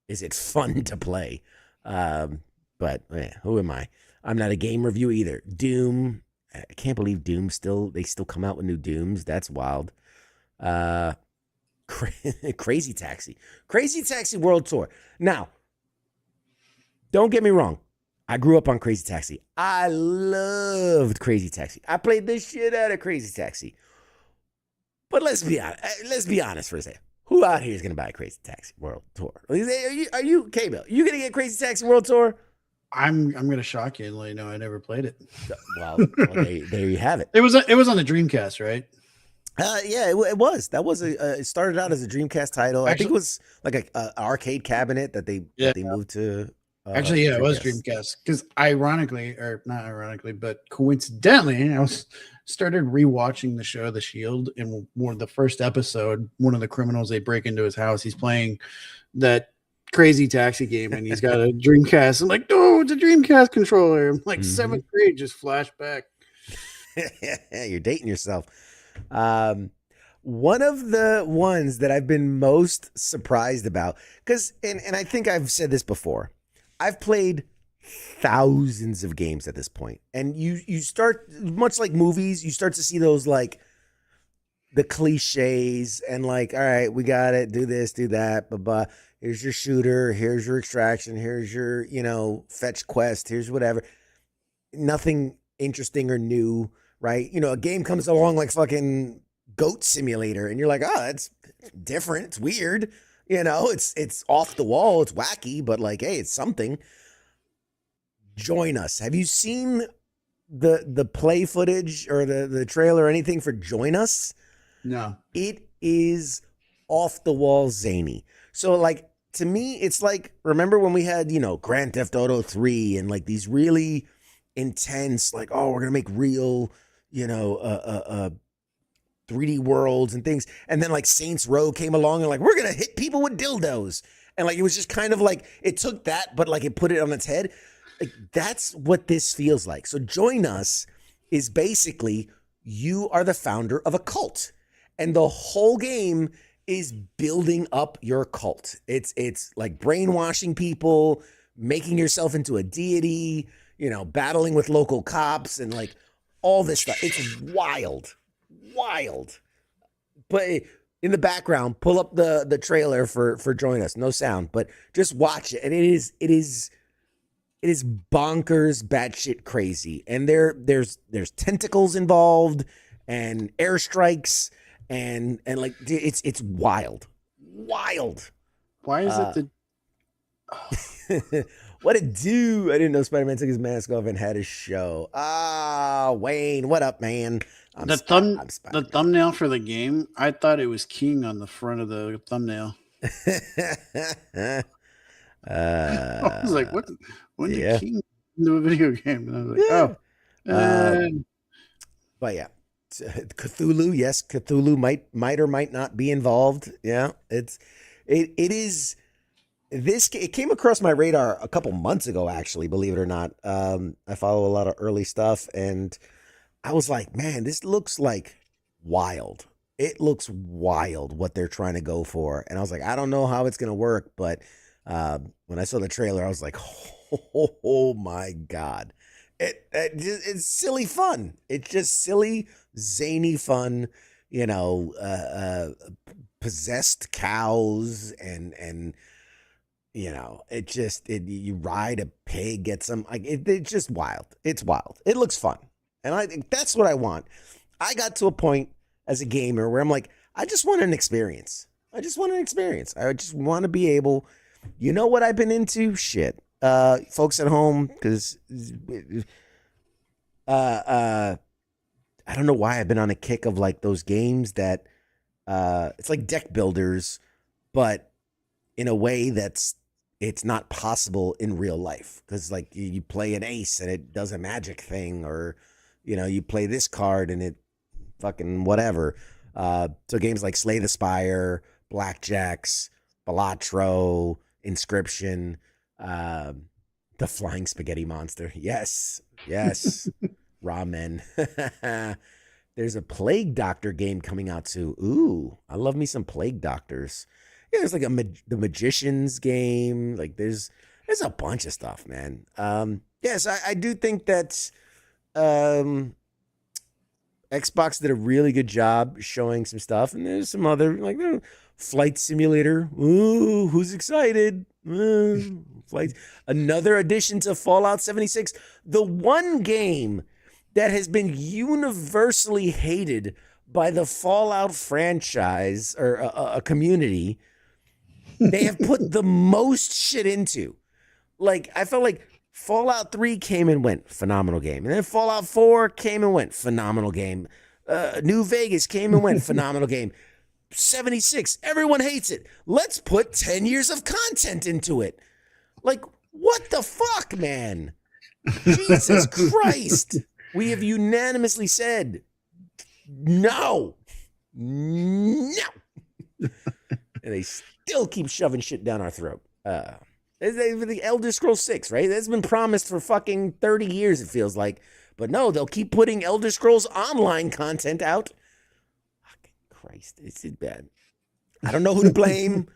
is it fun to play? But who am I? I'm not a game review either. Doom. I can't believe Doom they still come out with new Dooms. That's wild. Crazy Taxi World Tour. Now, don't get me wrong. I grew up on Crazy Taxi. I loved Crazy Taxi. I played the shit out of Crazy Taxi. But let's be honest. Let's be honest for a second. Who out here is gonna buy a Crazy Taxi World Tour? Are you K-Bill? You gonna get Crazy Taxi World Tour? I'm gonna shock you and let you know I never played it. Well, there you have it. It was on the Dreamcast, right? Yeah, it was. That was it started out as a Dreamcast title. I think it was like a arcade cabinet that they moved to. Actually, yeah, it was Dreamcast. Because ironically, or not ironically, but coincidentally, I started rewatching the show The Shield, and the first episode, one of the criminals, they break into his house. He's playing that Crazy Taxi game, and he's got a Dreamcast. I'm like, no, it's a Dreamcast controller. I'm like, seventh grade, just flashback. You're dating yourself. One of the ones that I've been most surprised about, because and I think I've said this before, I've played thousands of games at this point, and you start, much like movies, you start to see those like the cliches and like, all right, we got it, do this, do that, blah. Here's your shooter, here's your extraction, here's your, fetch quest, here's whatever. Nothing interesting or new, right? A game comes along like fucking Goat Simulator, and you're like, oh, that's different, it's weird. It's off the wall, it's wacky, but like, hey, it's something. Join Us. Have you seen the play footage or the trailer or anything for Join Us? No. It is off the wall zany. So like, to me, it's like, remember when we had, Grand Theft Auto 3 and like these really intense, like, oh, we're going to make real, 3D worlds and things. And then like Saints Row came along and like, we're going to hit people with dildos. And like, it was just kind of like, it took that, but like it put it on its head. Like, that's what this feels like. So Join Us is basically, you are the founder of a cult, and the whole game is building up your cult. It's like brainwashing people, making yourself into a deity, battling with local cops and like all this stuff. It's wild. But in the background, pull up the trailer for Join Us. No sound, but just watch it. And it is bonkers, batshit crazy. And there's tentacles involved and airstrikes and like it's wild. Why is it What it do? I didn't know Spider-Man took his mask off and had a show. Wayne, what up, man? the thumbnail for the game? I thought it was King on the front of the thumbnail. I was like, what? When did King do a video game? And I was like, but yeah, Cthulhu. Yes, Cthulhu might or might not be involved. Yeah, it is. It came across my radar a couple months ago, actually, believe it or not. I follow a lot of early stuff, and I was like, man, this looks like wild. It looks wild what they're trying to go for. And I was like, I don't know how it's going to work, but when I saw the trailer, I was like, oh my God. It's silly fun. It's just silly, zany fun, possessed cows and you ride a pig, get some, like, it's just wild. It's wild. It looks fun. And I think that's what I want. I got to a point as a gamer where I'm like, I just want an experience. I just want to be able, what I've been into? Shit. Folks at home, because I don't know why I've been on a kick of like those games that it's like deck builders, but in a way it's not possible in real life. Because like you play an ace and it does a magic thing, or you play this card and it fucking whatever. So games like Slay the Spire, Blackjacks, Balatro, Inscription, the Flying Spaghetti Monster. Yes. Ramen. There's a Plague Doctor game coming out too. Ooh, I love me some Plague Doctors. Yeah, there's like the Magician's game. Like there's a bunch of stuff, man. Yes, I do think that Xbox did a really good job showing some stuff, and there's some other like Flight Simulator. Ooh, who's excited? Flight. Another addition to Fallout 76. The one game that has been universally hated by the Fallout franchise or a community they have put the most shit into. Like, I felt like Fallout 3 came and went, phenomenal game. And then Fallout 4 came and went, phenomenal game. New Vegas came and went, phenomenal game. 76, everyone hates it. Let's put 10 years of content into it. Like, what the fuck, man? Jesus Christ. We have unanimously said, no. And they still keep shoving shit down our throat. The Elder Scrolls 6, right? That's been promised for fucking 30 years, it feels like. But no, they'll keep putting Elder Scrolls Online content out. Fucking Christ, it's bad. I don't know who to blame,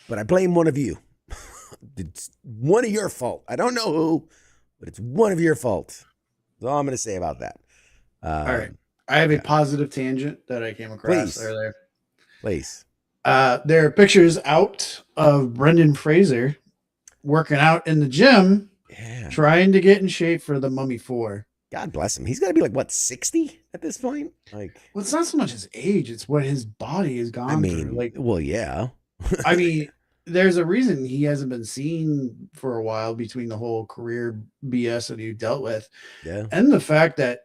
but I blame one of you. It's one of your fault. I don't know who, but it's one of your fault. That's all I'm going to say about that. All right. I have a positive tangent that I came across earlier. Please. There are pictures out of Brendan Fraser working out in the gym, trying to get in shape for The Mummy 4. God bless him. He's got to be like, what, 60 at this point? Like, well, it's not so much his age; it's what his body has gone through. Like, well, yeah. I mean, there's a reason he hasn't been seen for a while between the whole career BS that he dealt with, and the fact that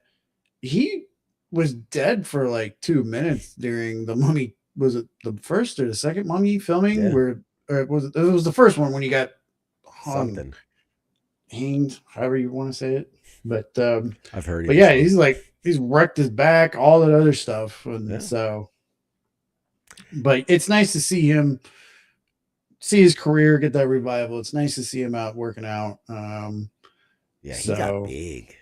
he was dead for like 2 minutes during The Mummy. Was it the first or the second Mummy filming? Where or was it was the first one when he got hanged, however you want to say it. But I've heard. But yeah, he's wrecked his back, all that other stuff, and so. But it's nice to see him, see his career get that revival. It's nice to see him out working out. He got big.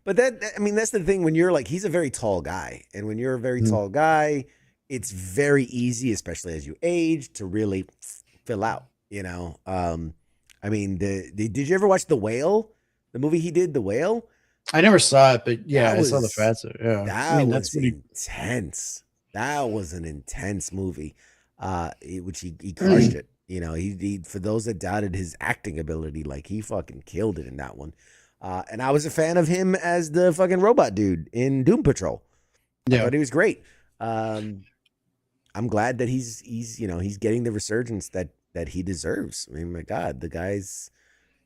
But that's the thing when you're like, he's a very tall guy, and when you're a very tall guy, it's very easy, especially as you age, to really fill out. You know, I mean, did you ever watch The Whale? The movie he did, The Whale? I never saw it, but I saw the fats. Yeah, that's intense. That was an intense movie, which he crushed it. You know, he for those that doubted his acting ability, like he fucking killed it in that one. And I was a fan of him as the fucking robot dude in Doom Patrol. I thought he was great. I'm glad that he's getting the resurgence that he deserves. I mean, my God, the guy's,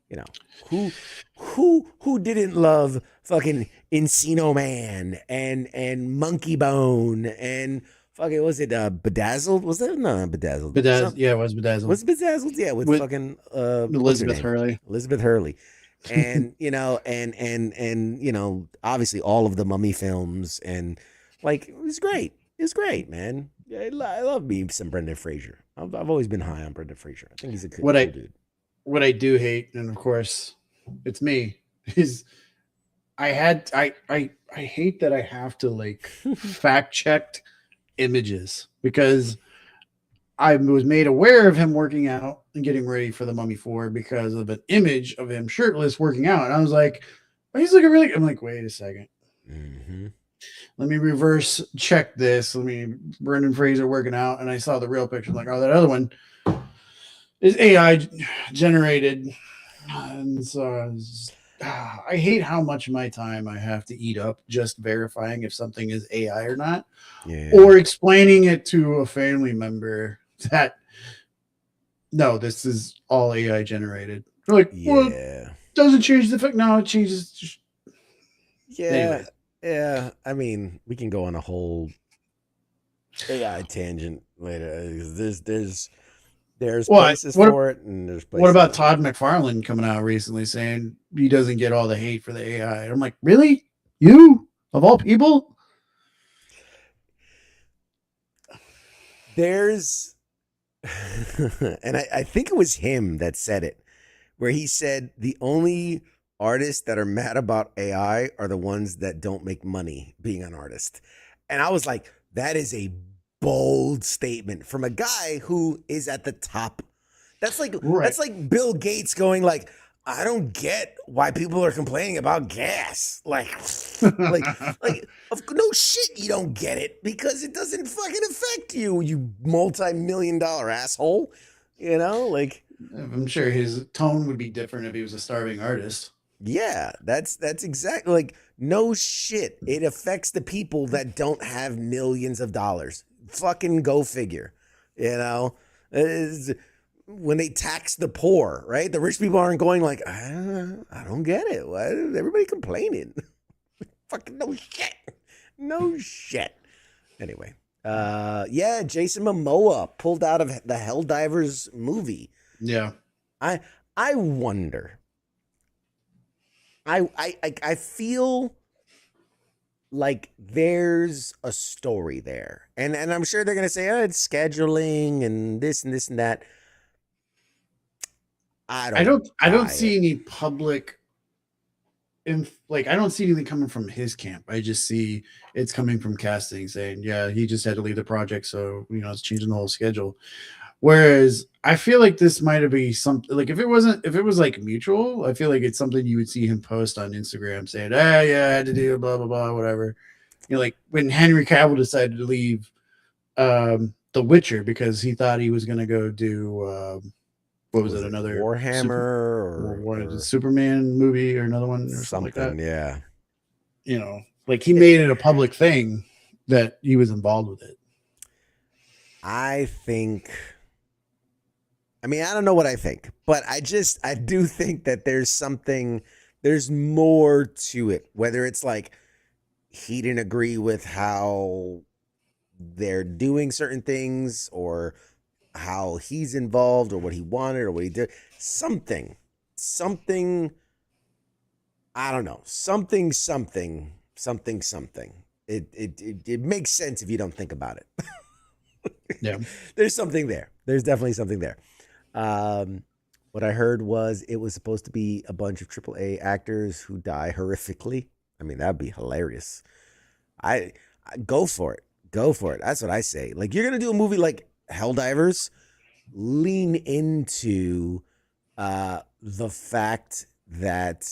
you know, who didn't love fucking Encino Man and Monkey Bone and fucking, was it Bedazzled? Was that Bedazzled? Bedazzled, yeah, it was Bedazzled. Was Bedazzled? Yeah, with fucking Elizabeth Hurley. Elizabeth Hurley. And you know, and you know, obviously all of the Mummy films, and like it was great. It was great, man. I love me some Brendan Fraser. I've always been high on Brendan Fraser. I think he's a cool dude. What I do hate, and of course, it's me, is I hate that I have to like fact check images, because I was made aware of him working out and getting ready for The Mummy 4 because of an image of him shirtless working out. And I was like, oh, he's looking really, I'm like, wait a second. Mm-hmm. Let me reverse check this. Brendan Fraser working out. And I saw the real picture. I'm like, oh, that other one is AI generated. And so I hate how much of my time I have to eat up just verifying if something is AI or not, or explaining it to a family member that no, this is all AI generated. They're like, well, doesn't change the fact. No, it changes. Anyway. Yeah. I mean, we can go on a whole AI tangent later. There's places for it, and there's places. What about Todd McFarlane coming out recently saying he doesn't get all the hate for the AI? I'm like, really? You of all people? There's, and I think it was him that said it, where he said the only artists that are mad about AI are the ones that don't make money being an artist. And I was like, that is a bold statement from a guy who is at the top. That's like that's like Bill Gates going like, I don't get why people are complaining about gas. Like no shit, you don't get it because it doesn't fucking affect you, you multi-million-dollar asshole. You know, like I'm sure his tone would be different if he was a starving artist. Yeah, that's exactly like no shit. It affects the people that don't have millions of dollars. Fucking go figure. You know, It's- when they tax the poor, right? The rich people aren't going like, I don't get it. Why is everybody complaining? Fucking no shit. No shit. Anyway, yeah, Jason Momoa pulled out of the Helldivers movie. Yeah. I I wonder. I feel like there's a story there, and I'm sure they're gonna say, oh, it's scheduling and this and this and that. I don't buy see it. any public like I don't see anything coming from his camp. I just see it's coming from casting saying, yeah, he just had to leave the project, so it's changing the whole schedule. Whereas I feel like this might have been something like if it was like mutual, I feel like it's something you would see him post on Instagram saying, ah, yeah, I had to do blah blah blah, whatever. Like when Henry Cavill decided to leave The Witcher because he thought he was gonna go do what was Was it, it another Warhammer a or Superman movie or another one or something like something? that. Yeah, Like he made it a public thing that he was involved with it. I think. I mean, I don't know what I think, but I do think that there's more to it. Whether it's like he didn't agree with how they're doing certain things or how he's involved or what he wanted or what he did. Something, I don't know. Something. It makes sense if you don't think about it. Yeah. There's something there. There's definitely something there. What I heard was it was supposed to be a bunch of AAA actors who die horrifically. I mean, that'd be hilarious. I go for it. Go for it. That's what I say. Like you're gonna do a movie like Helldivers, lean into the fact that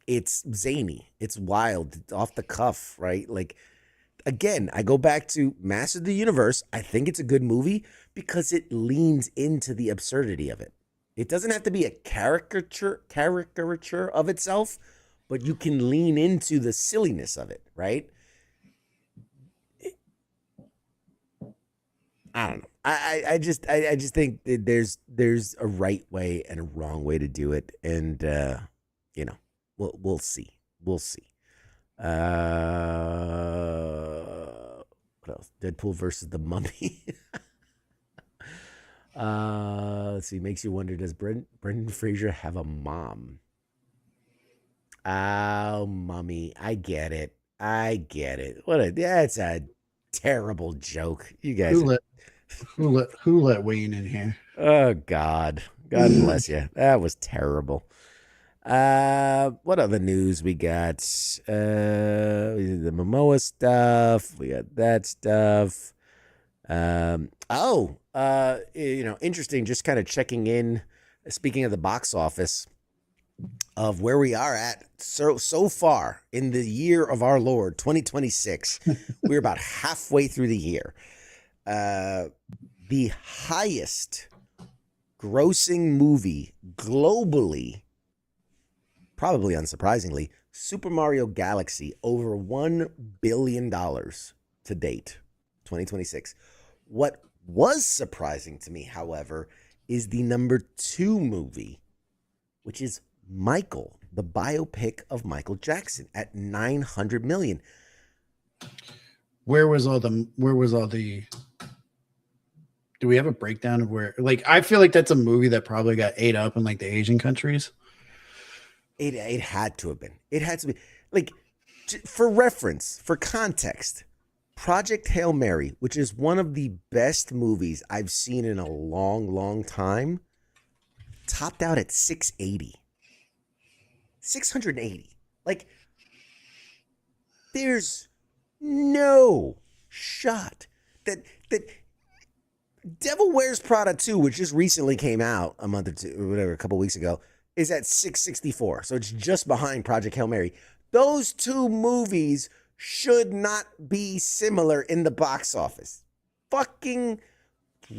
it's zany, it's wild, it's off the cuff, right? Like again, I go back to Master of the Universe. I think it's a good movie because it leans into the absurdity of it. It doesn't have to be a caricature of itself, but you can lean into the silliness of it, right? I don't know. I just think that there's a right way and a wrong way to do it, and we'll see. We'll see. What else? Deadpool versus the Mummy. Let's see. Makes you wonder: does Brendan Fraser have a mom? Oh, Mummy. I get it. I get it. That's a terrible joke. You guys. Who let Wayne in here? Oh God. God bless you. That was terrible. What other news we got? The Momoa stuff. We got that stuff. Interesting. Just kind of checking in. Speaking of the box office, of where we are at so far in the year of our Lord 2026, we're about halfway through the year. The highest grossing movie globally, probably unsurprisingly, Super Mario Galaxy, over $1 billion to date, 2026. What was surprising to me, however, is the number 2 movie, which is Michael, the biopic of Michael Jackson, at $900 million. Where was all the do we have a breakdown of where, like, I feel like that's a movie that probably got ate up in like the Asian countries. It had to have been. It had to be. Like, for reference, for context, Project Hail Mary, which is one of the best movies I've seen in a long, long time, topped out at 680. 680. Like, there's no shot that Devil Wears Prada 2, which just recently came out a month or two, or whatever, a couple weeks ago, is at 664. So it's just behind Project Hail Mary. Those two movies should not be similar in the box office. Fucking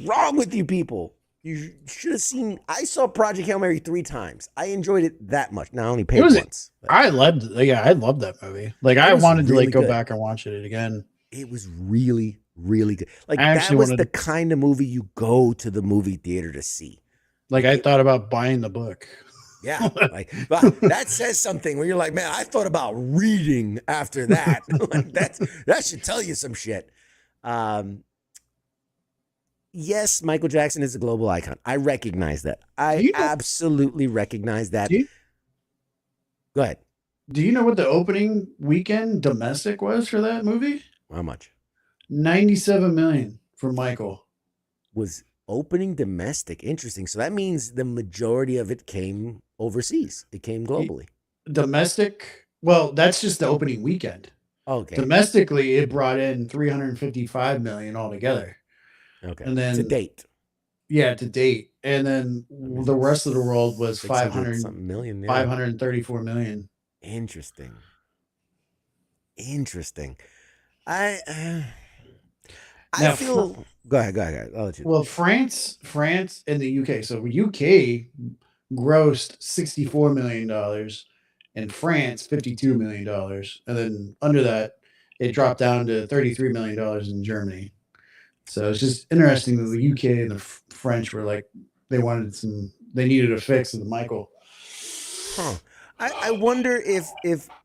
wrong with you people. You should have seen. I saw Project Hail Mary 3 times. I enjoyed it that much. Now I only paid It was- once. but I loved that movie. Like I was wanted to really like go good. back and watch it again. It was really, really good. Like I that actually was wanted- the kind of movie you go to the movie theater to see. Like I thought about buying the book. Yeah, like but that says something when you're like, man, I thought about reading after that. Like that should tell you some shit. Yes, Michael Jackson is a global icon. I recognize that. I You know- absolutely recognize that. Do you- Go ahead. Do you know what the opening weekend domestic was for that movie? How much 97 million for Michael. was opening domestic? Interesting. So that means the majority of it came overseas. It came globally. Domestic, well, that's just the opening weekend. Okay. Domestically, it brought in 355 million altogether. Okay. and then- to date, Yeah, to date. And then the rest of the world was 600 something million. yeah. 534 million. Interesting. Interesting. I Now, feel. Go ahead. I'll let you. Well, France, and the UK. So UK grossed $64 million and France $52 million. And then under that, it dropped down to $33 million in Germany. So it's just interesting that the UK and the French were like, they needed a fix of the Michael. Huh. I wonder if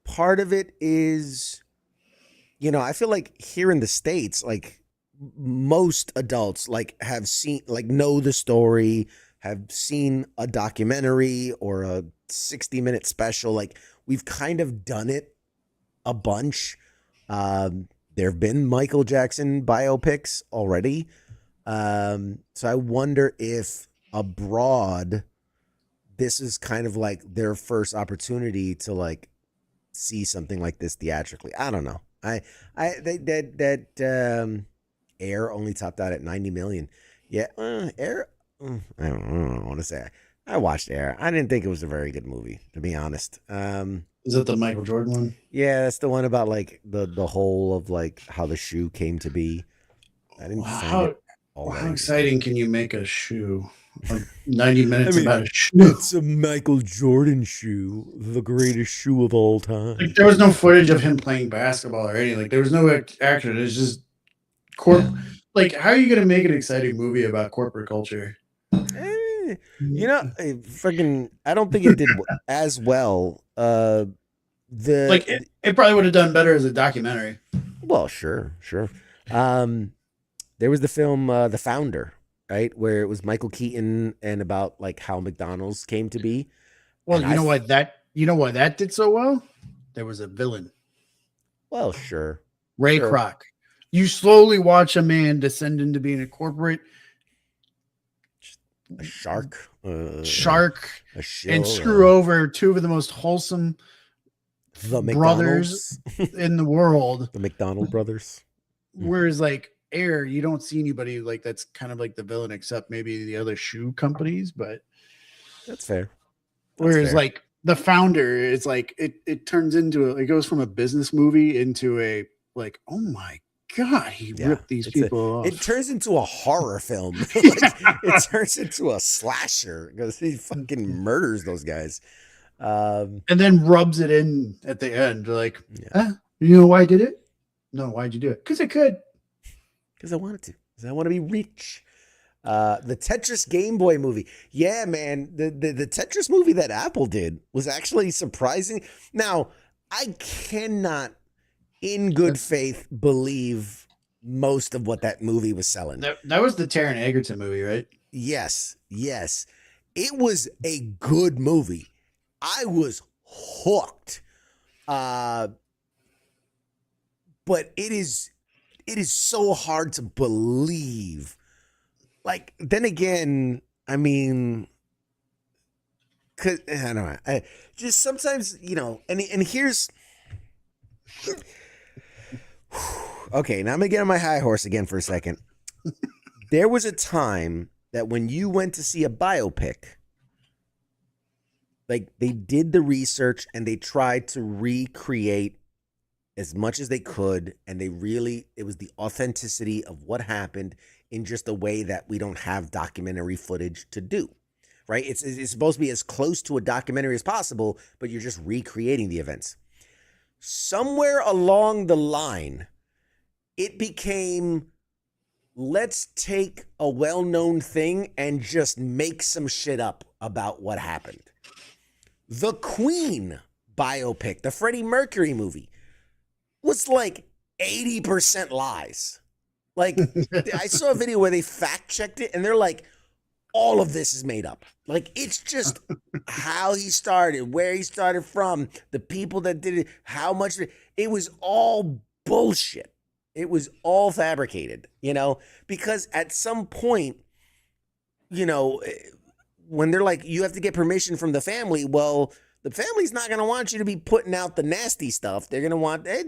part of it is, I feel like here in the States, like most adults like have seen, like know the story, have seen a documentary or a 60-minute special. Like we've kind of done it a bunch. There have been Michael Jackson biopics already. So I wonder if abroad, this is kind of like their first opportunity to like see something like this theatrically. I don't know. Air only topped out at 90 million. Yeah, Air. I don't want to say. I watched Air. I didn't think it was a very good movie, to be honest. Is that the Michael Jordan one? Yeah, that's the one about like the whole of like how the shoe came to be. I didn't find it all that How interesting. exciting can you make a shoe? 90 minutes I mean, about a shoe. It's a Michael Jordan shoe, the greatest shoe of all time. Like there was no footage of him playing basketball or anything. Like there was no action. It's just Like how are you gonna make an exciting movie about corporate culture? Freaking, I don't think it did as well. It probably would have done better as a documentary. Well, sure. There was the film The Founder, right, where it was Michael Keaton and about like how McDonald's came to be. Well, And you know why that did so well? There was a villain, Well, sure. Ray Sure. Kroc. You slowly watch a man descend into being a corporate A shark. A shill, and screw over two of the most wholesome the brothers McDonald's. in the world. The McDonald brothers. Whereas like Air, you don't see anybody like that's kind of like the villain, except maybe the other shoe companies. But That's fair. whereas fair. like the Founder, it's like it turns into it goes from a business movie into a like, oh my god, he Yeah, ripped these it's a- people off. It turns into a horror film. It turns into a slasher because he fucking murders those guys. And then rubs it in at the end, like, Yeah. you know why I did it? No, why'd you do it? Because I could. Because I wanted to. Because I want to be rich. The Tetris Game Boy movie. Yeah, man. The Tetris movie that Apple did was actually surprising. Now, I cannot, in good faith, believe most of what that movie was selling. That was the Taron Egerton movie, right? Yes. It was a good movie. I was hooked. But it is so hard to believe. Like, then again, I mean, cause I don't know. I just sometimes, and here's okay, now I'm gonna get on my high horse again for a second. There was a time that when you went to see a biopic, like they did the research and they tried to recreate as much as they could, and it was the authenticity of what happened in just a way that we don't have documentary footage to do, right? It's supposed to be as close to a documentary as possible, but you're just recreating the events. Somewhere along the line, it became, let's take a well-known thing and just make some shit up about what happened. The Queen biopic, the Freddie Mercury movie, was like 80% lies. Like, I saw a video where they fact-checked it, and they're like, all of this is made up. Like, it's just how he started, where he started from, the people that did it, how much. It was all bullshit. It was all fabricated, you know? Because at some point, you know, when they're like, you have to get permission from the family, well, the family's not going to want you to be putting out the nasty stuff. They're going to want, hey,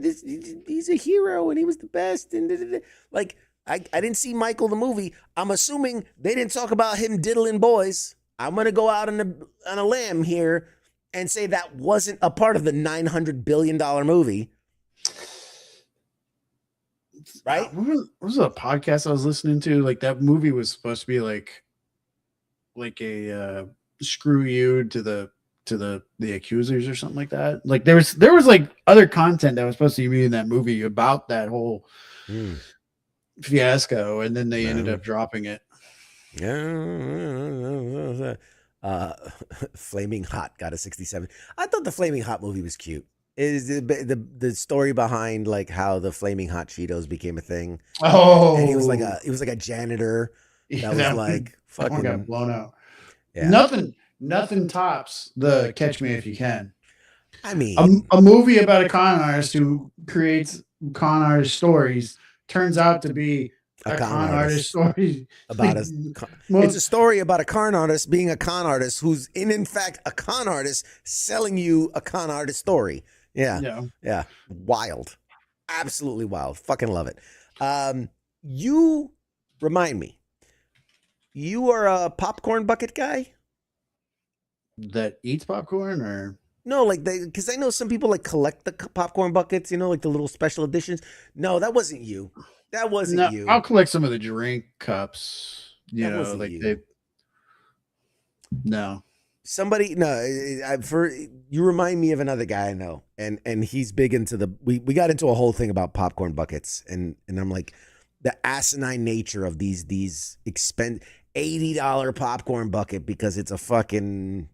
he's a hero and he was the best. And like, I didn't see Michael the movie. I'm assuming they didn't talk about him diddling boys. I'm going to go out on a limb here and say that wasn't a part of the $900 billion movie. Right? What was a podcast I was listening to? Like, that movie was supposed to be like a screw you to the accusers or something like that. Like, there was like other content that was supposed to be in that movie about that whole fiasco, and then they ended up dropping it. Flaming Hot got a 67. I thought the Flaming Hot movie was cute. Is the story behind like how the Flaming Hot Cheetos became a thing? Oh, and he was like a janitor that was like fucking got blown out. Yeah. Nothing tops the Catch Me If You Can. I mean, a movie about a con artist who creates con artist stories turns out to be a con artist story about it's a story about a con artist being a con artist who's in fact a con artist selling you a con artist story. Yeah. Wild. Absolutely wild. Fucking love it. You remind me, you are a popcorn bucket guy? That eats popcorn, or no, like because I know some people like collect the popcorn buckets, you know, like the little special editions. No, that wasn't you. That wasn't you. I'll collect some of the drink cups. You That know, wasn't like you. No. Somebody, no, you remind me of another guy I know, and he's big into we got into a whole thing about popcorn buckets, and I'm like, the asinine nature of these $80 popcorn bucket because it's a fucking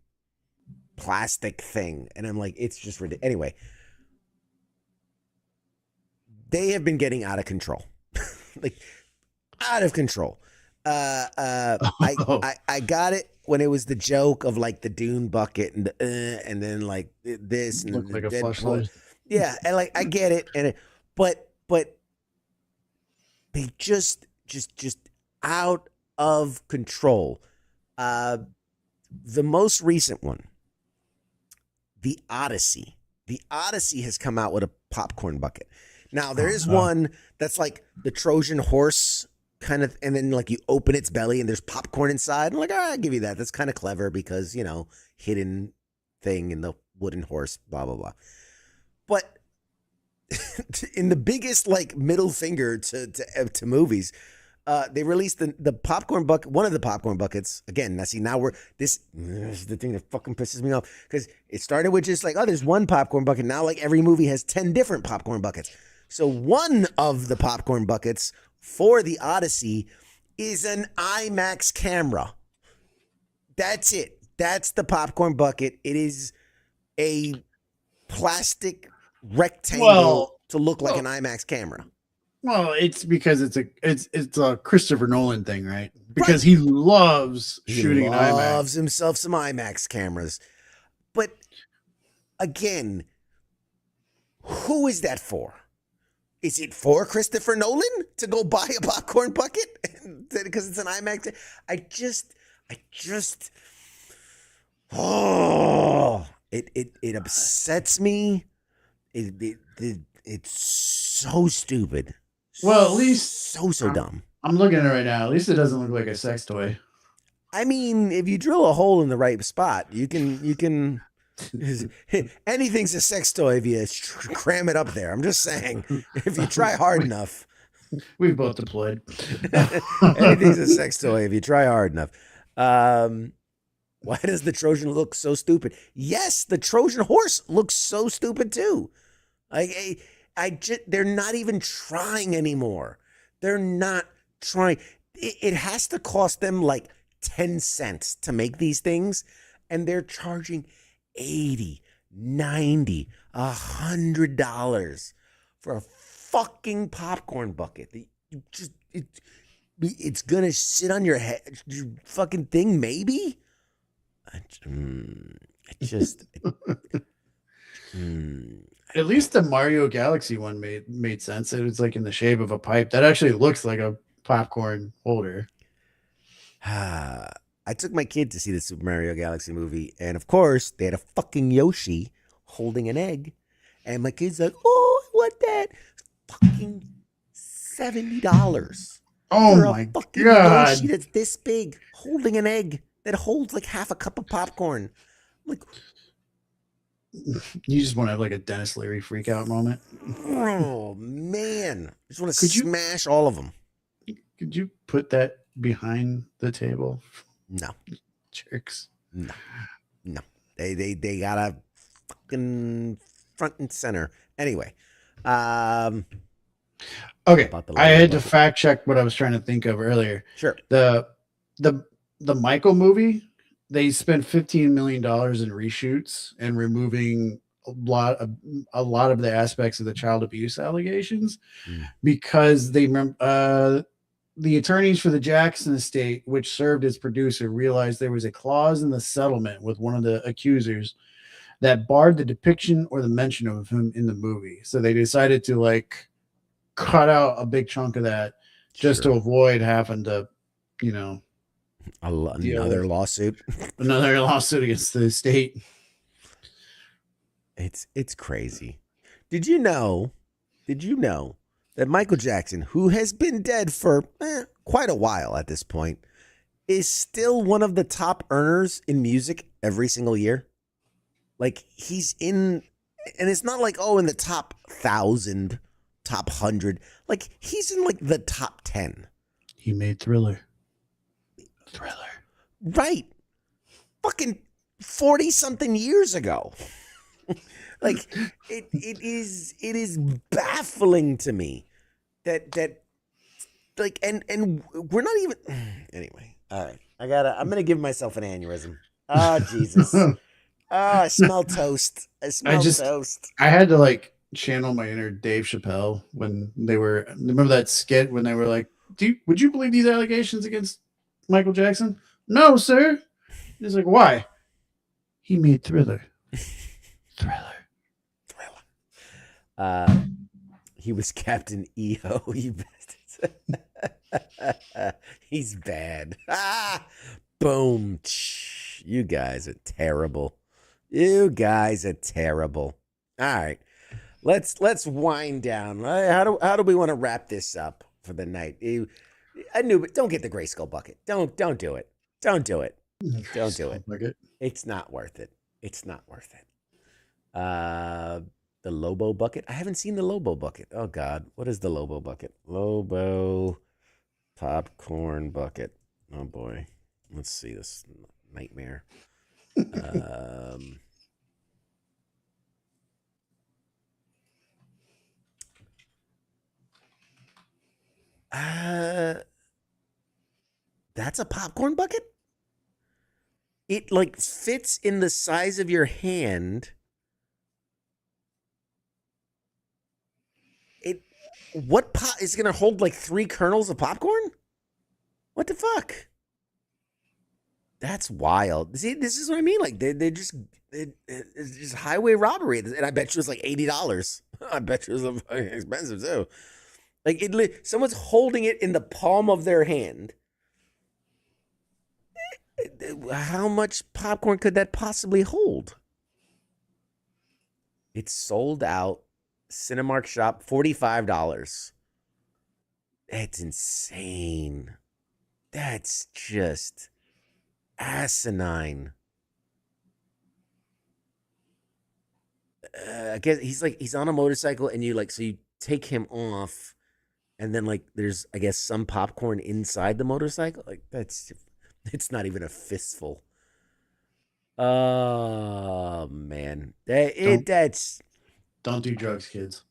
plastic thing, and I'm like, it's just ridiculous. Anyway, they have been getting out of control. Like, out of control. I got it when it was the joke of like the Dune bucket and then like this and Looked like a Deadpool. flashlight. Yeah, and like I get it, and but they just out of control. The most recent one, The Odyssey. The Odyssey has come out with a popcorn bucket. Now there is one that's like the Trojan horse kind of, and then like you open its belly and there's popcorn inside. I'm like, all right, I'll give you that. That's kind of clever because, you know, hidden thing in the wooden horse, blah, blah, blah. But in the biggest like middle finger to movies, they released the popcorn bucket, one of the popcorn buckets. Again, now see, now this is the thing that fucking pisses me off, because it started with just like, oh, there's one popcorn bucket. Now like every movie has 10 different popcorn buckets. So one of the popcorn buckets for the Odyssey is an IMAX camera. That's it. That's the popcorn bucket. It is a plastic rectangle to look like an IMAX camera. Well, it's because it's a Christopher Nolan thing, right? Because he loves shooting an IMAX. Loves himself some IMAX cameras. But again, who is that for? Is it for Christopher Nolan to go buy a popcorn bucket because it's an IMAX? I just, it upsets me. It's so stupid. Well, at least so dumb. I'm looking at it right now. At least it doesn't look like a sex toy. I mean, if you drill a hole in the right spot, you can. Anything's a sex toy if you cram it up there. I'm just saying, if you try hard enough. We've both deployed. Anything's a sex toy if you try hard enough. Why does the Trojan look so stupid? Yes, the Trojan horse looks so stupid too. They're not even trying anymore. They're not trying. It has to cost them like 10 cents to make these things, and they're charging 80, 90, $100 for a fucking popcorn bucket. It's gonna sit on your head, your fucking thing, maybe. At least the Mario Galaxy one made sense. It was like in the shape of a pipe. That actually looks like a popcorn holder. I took my kid to see the Super Mario Galaxy movie, and of course, they had a fucking Yoshi holding an egg. And my kid's like, oh, I want that. Fucking $70. Oh for my a fucking God. Yoshi that's this big, holding an egg that holds like half a cup of popcorn. I'm like, You just want to have like a Dennis Leary freak out moment. oh man, I just want to Could you- smash all of them. Could you put that behind the table? No, Jerks. no. They got a fucking front and center. Anyway, Okay, About the I had to bucket. fact check what I was trying to think of earlier. sure. The Michael movie, they spent $15 million in reshoots and removing a lot of the aspects of the child abuse allegations Mm. because the attorneys for the Jackson estate, which served as producer, realized there was a clause in the settlement with one of the accusers that barred the depiction or the mention of him in the movie. So they decided to like cut out a big chunk of that just Sure. to avoid having to, you know, Another lawsuit. another lawsuit against the state. It's crazy. Did you know that Michael Jackson, who has been dead for quite a while at this point, is still one of the top earners in music every single year? Like he's in, and it's not like, oh, in the top 1,000, top 100. Like he's in like the top 10. He made Thriller. Right. Fucking 40 something years ago. Like it is baffling to me that like and we're not even anyway. All right. I'm gonna give myself an aneurysm. Oh Jesus. I smell toast. I smell toast. I had to like channel my inner Dave Chappelle when they were. Remember that skit when they were like, would you believe these allegations against Michael Jackson? No, sir. He's like, why? He made Thriller. He was Captain EO, you bastards. He's bad. Boom. You guys are terrible. You guys are terrible. All right. Let's wind down. How do we want to wrap this up for the night? I knew, but don't get the Grayskull bucket. Don't do it. Don't do it. Don't do it. Like it. It's not worth it. It's not worth it. The Lobo bucket. I haven't seen the Lobo bucket. Oh God, what is the Lobo bucket? Lobo popcorn bucket. Oh boy, let's see this nightmare. That's a popcorn bucket? It like fits in the size of your hand. What pot is gonna hold like 3 kernels of popcorn? What the fuck? That's wild. See, this is what I mean. Like it's just highway robbery, and I bet you it's like $80. I bet you it's fucking expensive too. Like someone's holding it in the palm of their hand. How much popcorn could that possibly hold? It's sold out. Cinemark shop, $45. That's insane. That's just asinine. I guess he's on a motorcycle, and you take him off, and then like there's I guess some popcorn inside the motorcycle. Like it's not even a fistful. Oh man, Don't that's don't do drugs, kids.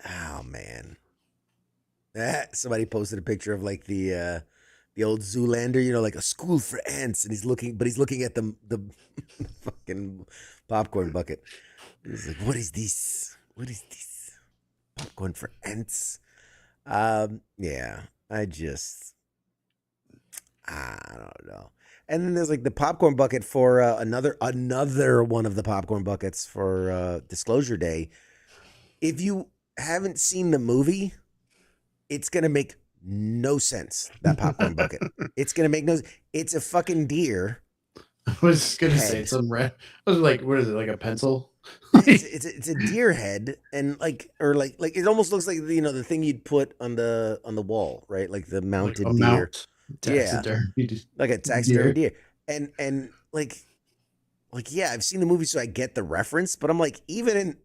oh man. Somebody posted a picture of like the old Zoolander, like a school for ants, and he's looking at the fucking popcorn bucket. He's like, what is this? What is this? Popcorn for ants? Yeah, I don't know. And then there's like the popcorn bucket for another one of the popcorn buckets for Disclosure Day. If you haven't seen the movie, it's gonna make no sense. That popcorn bucket. It's gonna make no. It's a fucking deer. I was gonna say Head. some red. I was like, what is it? Like a pencil? It's a deer head, and like it almost looks like the thing you'd put on the wall, right? Like the mounted Like a deer. mount. Yeah. Taxidermy. Like a taxidermy deer. And like yeah, I've seen the movie, so I get the reference, but I'm like, even in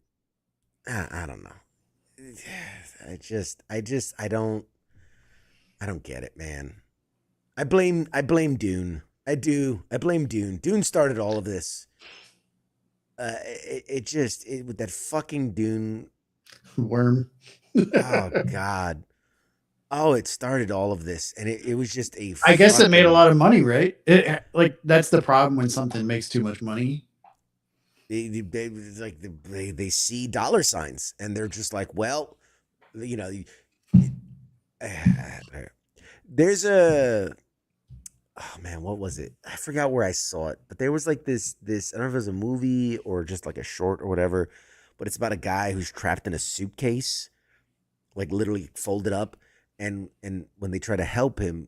I don't know. I don't get it, man. I blame Dune. I do. I blame Dune. Dune started all of this. With that fucking Dune. Worm. Oh God. Oh, it started all of this, and it was just a. I guess it made a lot of money, right? Like that's the problem when something makes too much money. They see dollar signs, and they're just like, well, there's a. Oh man, what was it? I forgot where I saw it, but there was like this. I don't know if it was a movie or just like a short or whatever, but it's about a guy who's trapped in a suitcase, like literally folded up. And when they try to help him,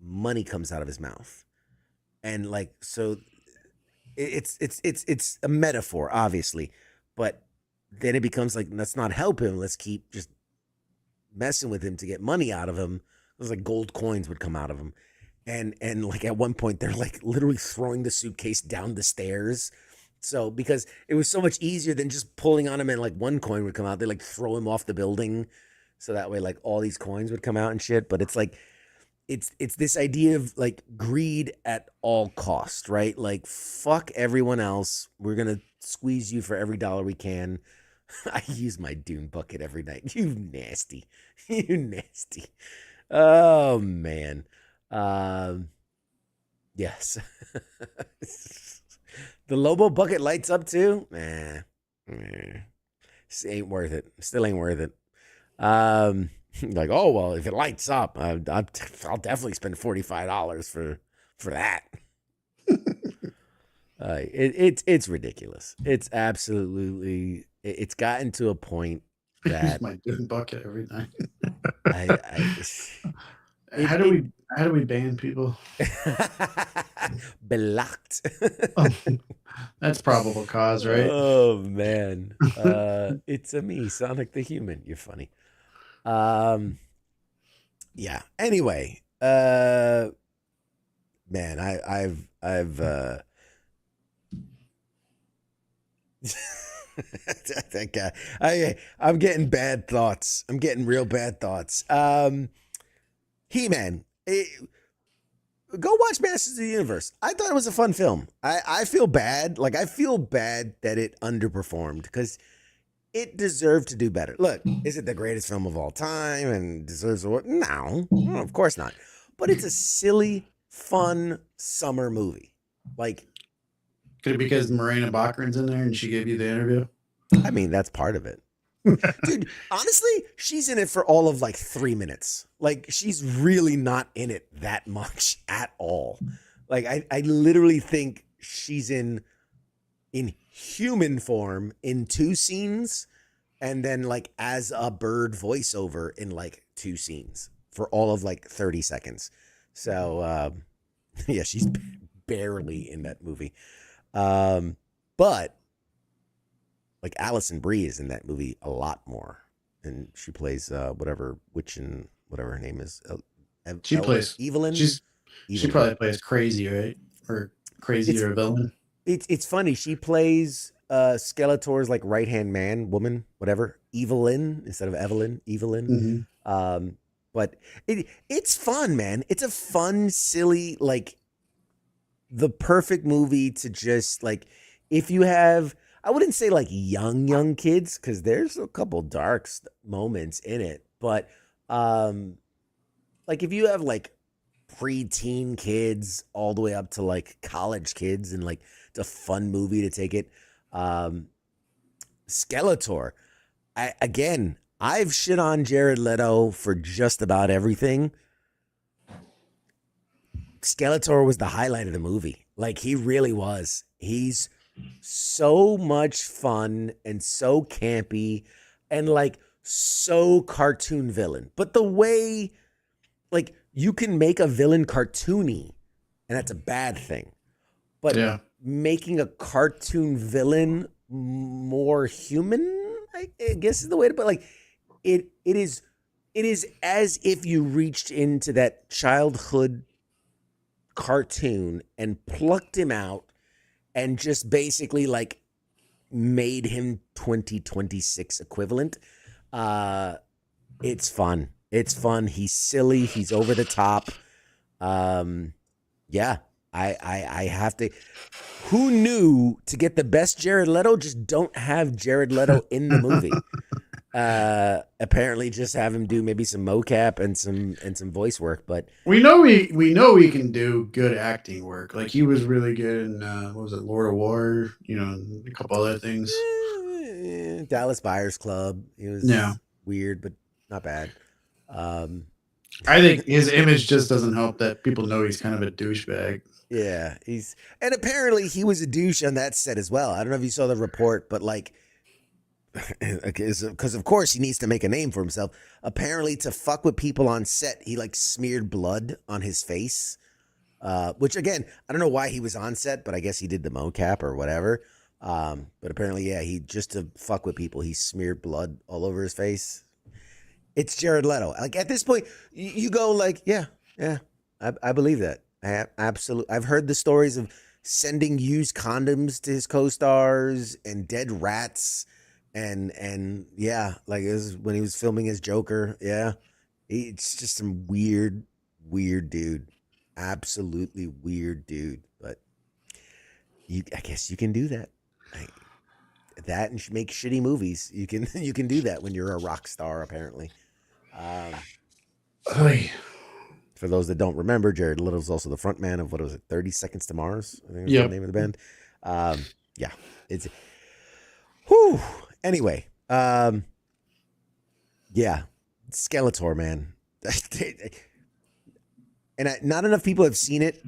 money comes out of his mouth, and like so, it's a metaphor, obviously, but then it becomes like, let's not help him, let's keep just messing with him to get money out of him. It was like gold coins would come out of him, and like at one point they're like literally throwing the suitcase down the stairs. So because it was so much easier than just pulling on him and like one coin would come out, they like throw him off the building. So that way, like all these coins would come out and shit. But it's like, it's this idea of like greed at all cost, right? Like fuck everyone else. We're gonna squeeze you for every dollar we can. I use my Dune bucket every night. You nasty, you nasty. Oh man. Yes. The Lobo bucket lights up too. This ain't worth it. Still ain't worth it. Like, oh well, if it lights up, I'll definitely spend $45 for that. It's ridiculous. It's absolutely. It's gotten to a point that my Dune bucket every night. How do we ban people? Blocked. That's probable cause, right? Oh man. It's a me, Sonic the Human. You're funny. Yeah. Anyway, man, I've that guy. I'm getting bad thoughts. I'm getting real bad thoughts. He-Man. Go watch Masters of the Universe. I thought it was a fun film. I feel bad. Like, I feel bad that it underperformed because it deserved to do better. Look, is it the greatest film of all time and deserves a award? No, of course not. But it's a silly, fun summer movie. Like, could it be because Morena Baccarin's in there and she gave you the interview? I mean, that's part of it. Dude, honestly, she's in it for all of like 3 minutes. Like, she's really not in it that much at all. Like, I literally think she's in human form in 2 scenes, and then like as a bird voiceover in like 2 scenes for all of like 30 seconds. So yeah, she's barely in that movie. But like Alison Brie is in that movie a lot more, and she plays whatever witch and whatever her name is. She plays Evelyn. She probably plays crazy, right? Or crazy or villain. It's funny. She plays Skeletor's like right hand man, woman, whatever. Evelyn instead of Evelyn. Evelyn. Mm-hmm. But it's fun, man. It's a fun, silly, like the perfect movie to just like if you have. I wouldn't say like young kids because there's a couple dark moments in it, but like if you have like preteen kids all the way up to like college kids and like it's a fun movie to take it. Skeletor. I've shit on Jared Leto for just about everything. Skeletor was the highlight of the movie. Like he really was. He's so much fun and so campy and like so cartoon villain. But the way like you can make a villain cartoony and that's a bad thing. But making a cartoon villain more human, I guess is the way to put like it is as if you reached into that childhood cartoon and plucked him out and just basically like made him 2026 equivalent. It's fun. It's fun. He's silly. He's over the top. Yeah, I have to. Who knew to get the best Jared Leto? Just don't have Jared Leto in the movie. Apparently, just have him do maybe some mocap and some voice work. But we know he can do good acting work. Like he was really good in what was it, Lord of War? You know, a couple other things. Dallas Buyers Club. He was weird, but not bad. I think his image just doesn't help that people know he's kind of a douchebag. Yeah, and apparently he was a douche on that set as well. I don't know if you saw the report, but like, because of course he needs to make a name for himself. Apparently, to fuck with people on set, he like smeared blood on his face. Which again, I don't know why he was on set, but I guess he did the mocap or whatever. But apparently, yeah, he just to fuck with people, he smeared blood all over his face. It's Jared Leto. Like at this point, you go like, yeah, I believe that. I've heard the stories of sending used condoms to his co-stars and dead rats, and yeah, like it was when he was filming his Joker. Yeah, it's just some weird dude, absolutely weird dude. But I guess you can do that. That and make shitty movies. You can do that when you're a rock star, apparently. For those that don't remember, Jared Leto's also the front man of what was it, 30 Seconds to Mars? I think was the name of the band. Yeah, it's whew. Anyway, yeah, Skeletor, man, and not enough people have seen it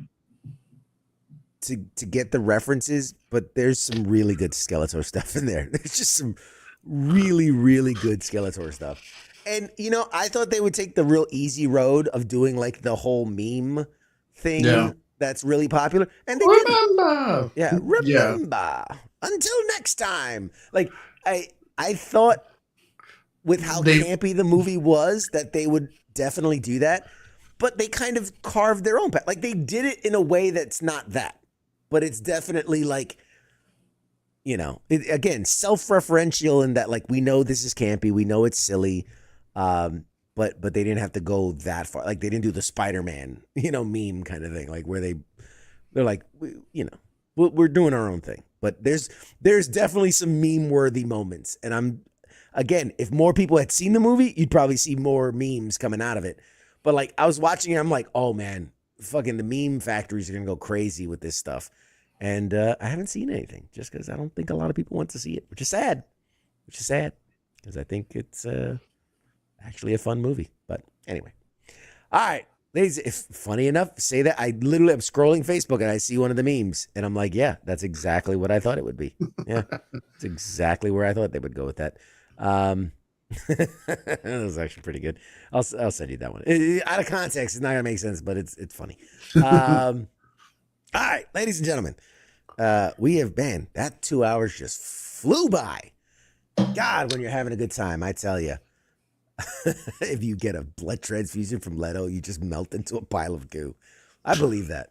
to get the references, but there's some really good Skeletor stuff in there. There's just some really good Skeletor stuff. And, you know, I thought they would take the real easy road of doing like the whole meme thing that's really popular. And they remember. Yeah, remember. Yeah. Until next time. Like, I thought with how campy the movie was that they would definitely do that. But they kind of carved their own path. Like, they did it in a way that's not that. But it's definitely like, you know, again, self-referential in that, like, we know this is campy. We know it's silly. But they didn't have to go that far. Like they didn't do the Spider-Man, you know, meme kind of thing, like where they're like, you know, we're doing our own thing. But there's definitely some meme-worthy moments. And again, if more people had seen the movie, you'd probably see more memes coming out of it. But like I was watching it, I'm like, oh man, fucking the meme factories are gonna go crazy with this stuff. And I haven't seen anything just because I don't think a lot of people want to see it, which is sad. Because I think it's actually a fun movie. But anyway. All right. Ladies, if funny enough, say that I literally am scrolling Facebook and I see one of the memes and I'm like, yeah, that's exactly what I thought it would be. Yeah. It's exactly where I thought they would go with that. That was actually pretty good. I'll send you that one. Out of context, it's not gonna make sense, but it's funny. All right, ladies and gentlemen, we have been that 2 hours just flew by. God, when you're having a good time, I tell you. If you get a blood transfusion from Leto, you just melt into a pile of goo. I believe that.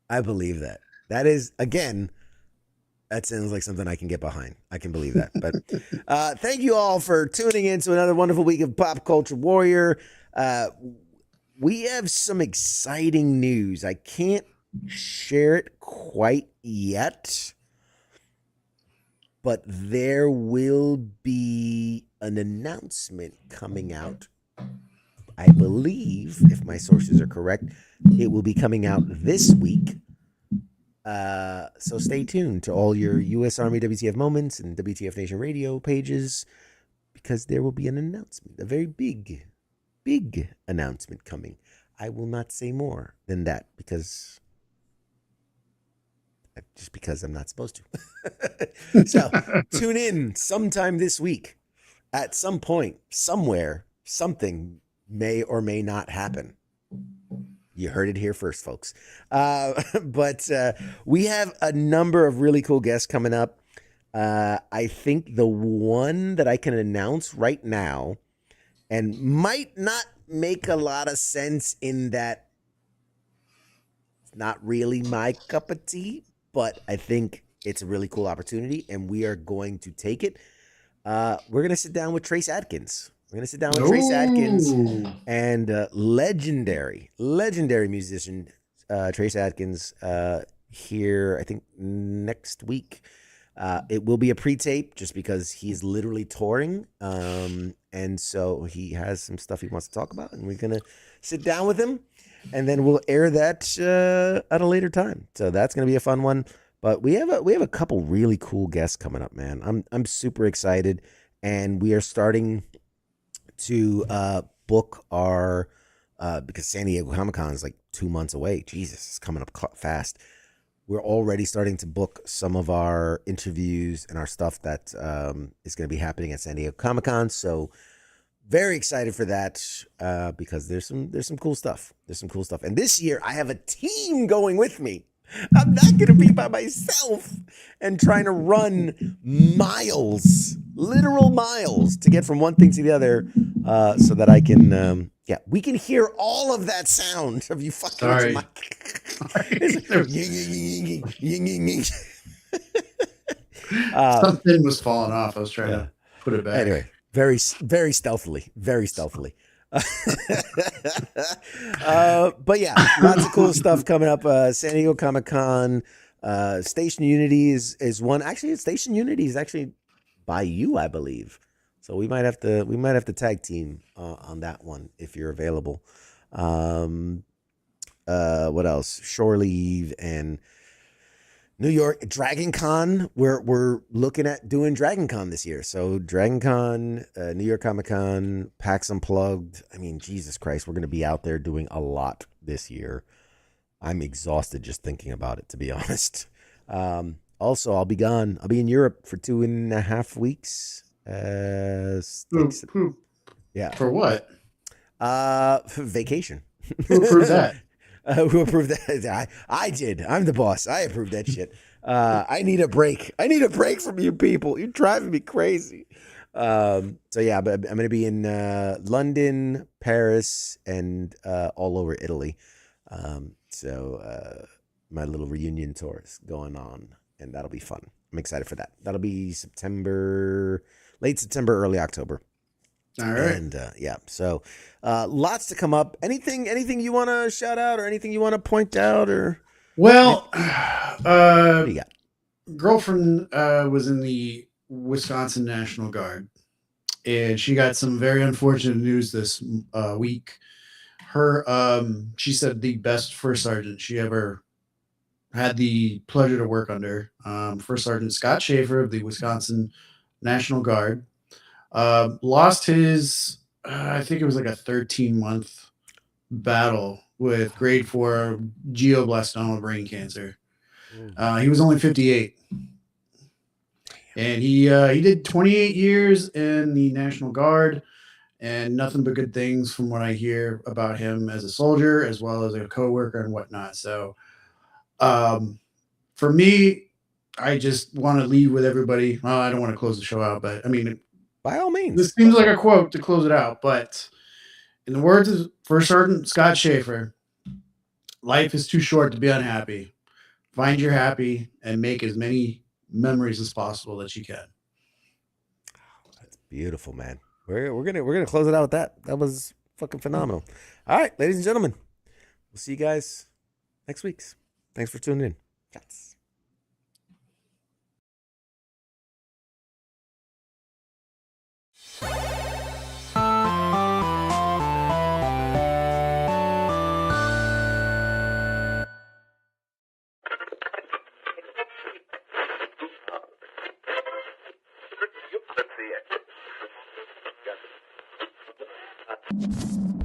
That is, again, that sounds like something I can get behind. I can believe that. But thank you all for tuning in to another wonderful week of Pop Culture Warrior. We have some exciting news. I can't share it quite yet, but there will be an announcement coming out. I believe, if my sources are correct, it will be coming out this week. So stay tuned to all your U.S. Army WTF moments and WTF Nation radio pages, because there will be an announcement, a very big announcement coming. I will not say more than that because I'm not supposed to. So tune in sometime this week. At some point, somewhere, something may or may not happen. You heard it here first, folks. But we have a number of really cool guests coming up. I think the one that I can announce right now, and might not make a lot of sense in that it's not really my cup of tea, but I think it's a really cool opportunity, and we are going to take it. We're going to sit down with Trace Adkins. We're going to sit down with Trace Adkins and legendary musician Trace Adkins here, I think, next week. It will be a pre-tape just because he's literally touring. And so he has some stuff he wants to talk about, and we're going to sit down with him, and then we'll air that at a later time. So that's going to be a fun one. But we have a couple really cool guests coming up, man. I'm super excited, and we are starting to book our because San Diego Comic-Con is like 2 months away. Jesus, it's coming up fast. We're already starting to book some of our interviews and our stuff that is going to be happening at San Diego Comic-Con. So very excited for that because there's some cool stuff. There's some cool stuff. And this year I have a team going with me. I'm not going to be by myself and trying to run miles, literal miles, to get from one thing to the other so that I can, we can hear all of that sound of you fucking with your mic. Something was falling off. I was trying to put it back. Anyway, very stealthily. But yeah, lots of cool stuff coming up. San Diego Comic-Con, Station Unity is one. Actually, Station Unity is actually by you, I believe. So we might have to tag team on that one if you're available. What else? Shore Leave and New York Dragon Con. We're looking at doing Dragon Con this year. So Dragon Con, New York Comic Con, PAX Unplugged. I mean, Jesus Christ, we're going to be out there doing a lot this year. I'm exhausted just thinking about it, to be honest. Also, I'll be gone. I'll be in Europe for 2.5 weeks. Yeah. For what? Vacation. Who approved that? Who approved that? I did. I'm the boss. I approved that shit. I need a break. I need a break from you people. You're driving me crazy. So yeah, but I'm going to be in London, Paris, and all over Italy. So my little reunion tour is going on, and that'll be fun. I'm excited for that. That'll be late September, early October. All right. And so lots to come up. Anything you want to shout out or anything you want to point out or? Well, What do you got? Girlfriend was in the Wisconsin National Guard, and she got some very unfortunate news this week. She said the best first sergeant she ever had the pleasure to work under, First Sergeant Scott Schaefer of the Wisconsin National Guard, lost his, I think it was like a 13-month battle with grade 4 glioblastoma brain cancer. He was only 58. And he did 28 years in the National Guard, and nothing but good things from what I hear about him as a soldier, as well as a coworker and whatnot. So for me, I just want to leave with everybody. Well, I don't want to close the show out, but I mean, by all means, this seems like a quote to close it out. But in the words of First Sergeant Scott Schaefer, life is too short to be unhappy. Find your happy and make as many memories as possible that you can. That's beautiful, man. We're gonna close it out with that. That was fucking phenomenal. All right, ladies and gentlemen, we'll see you guys next week. Thanks for tuning in. Cats. Let's see it.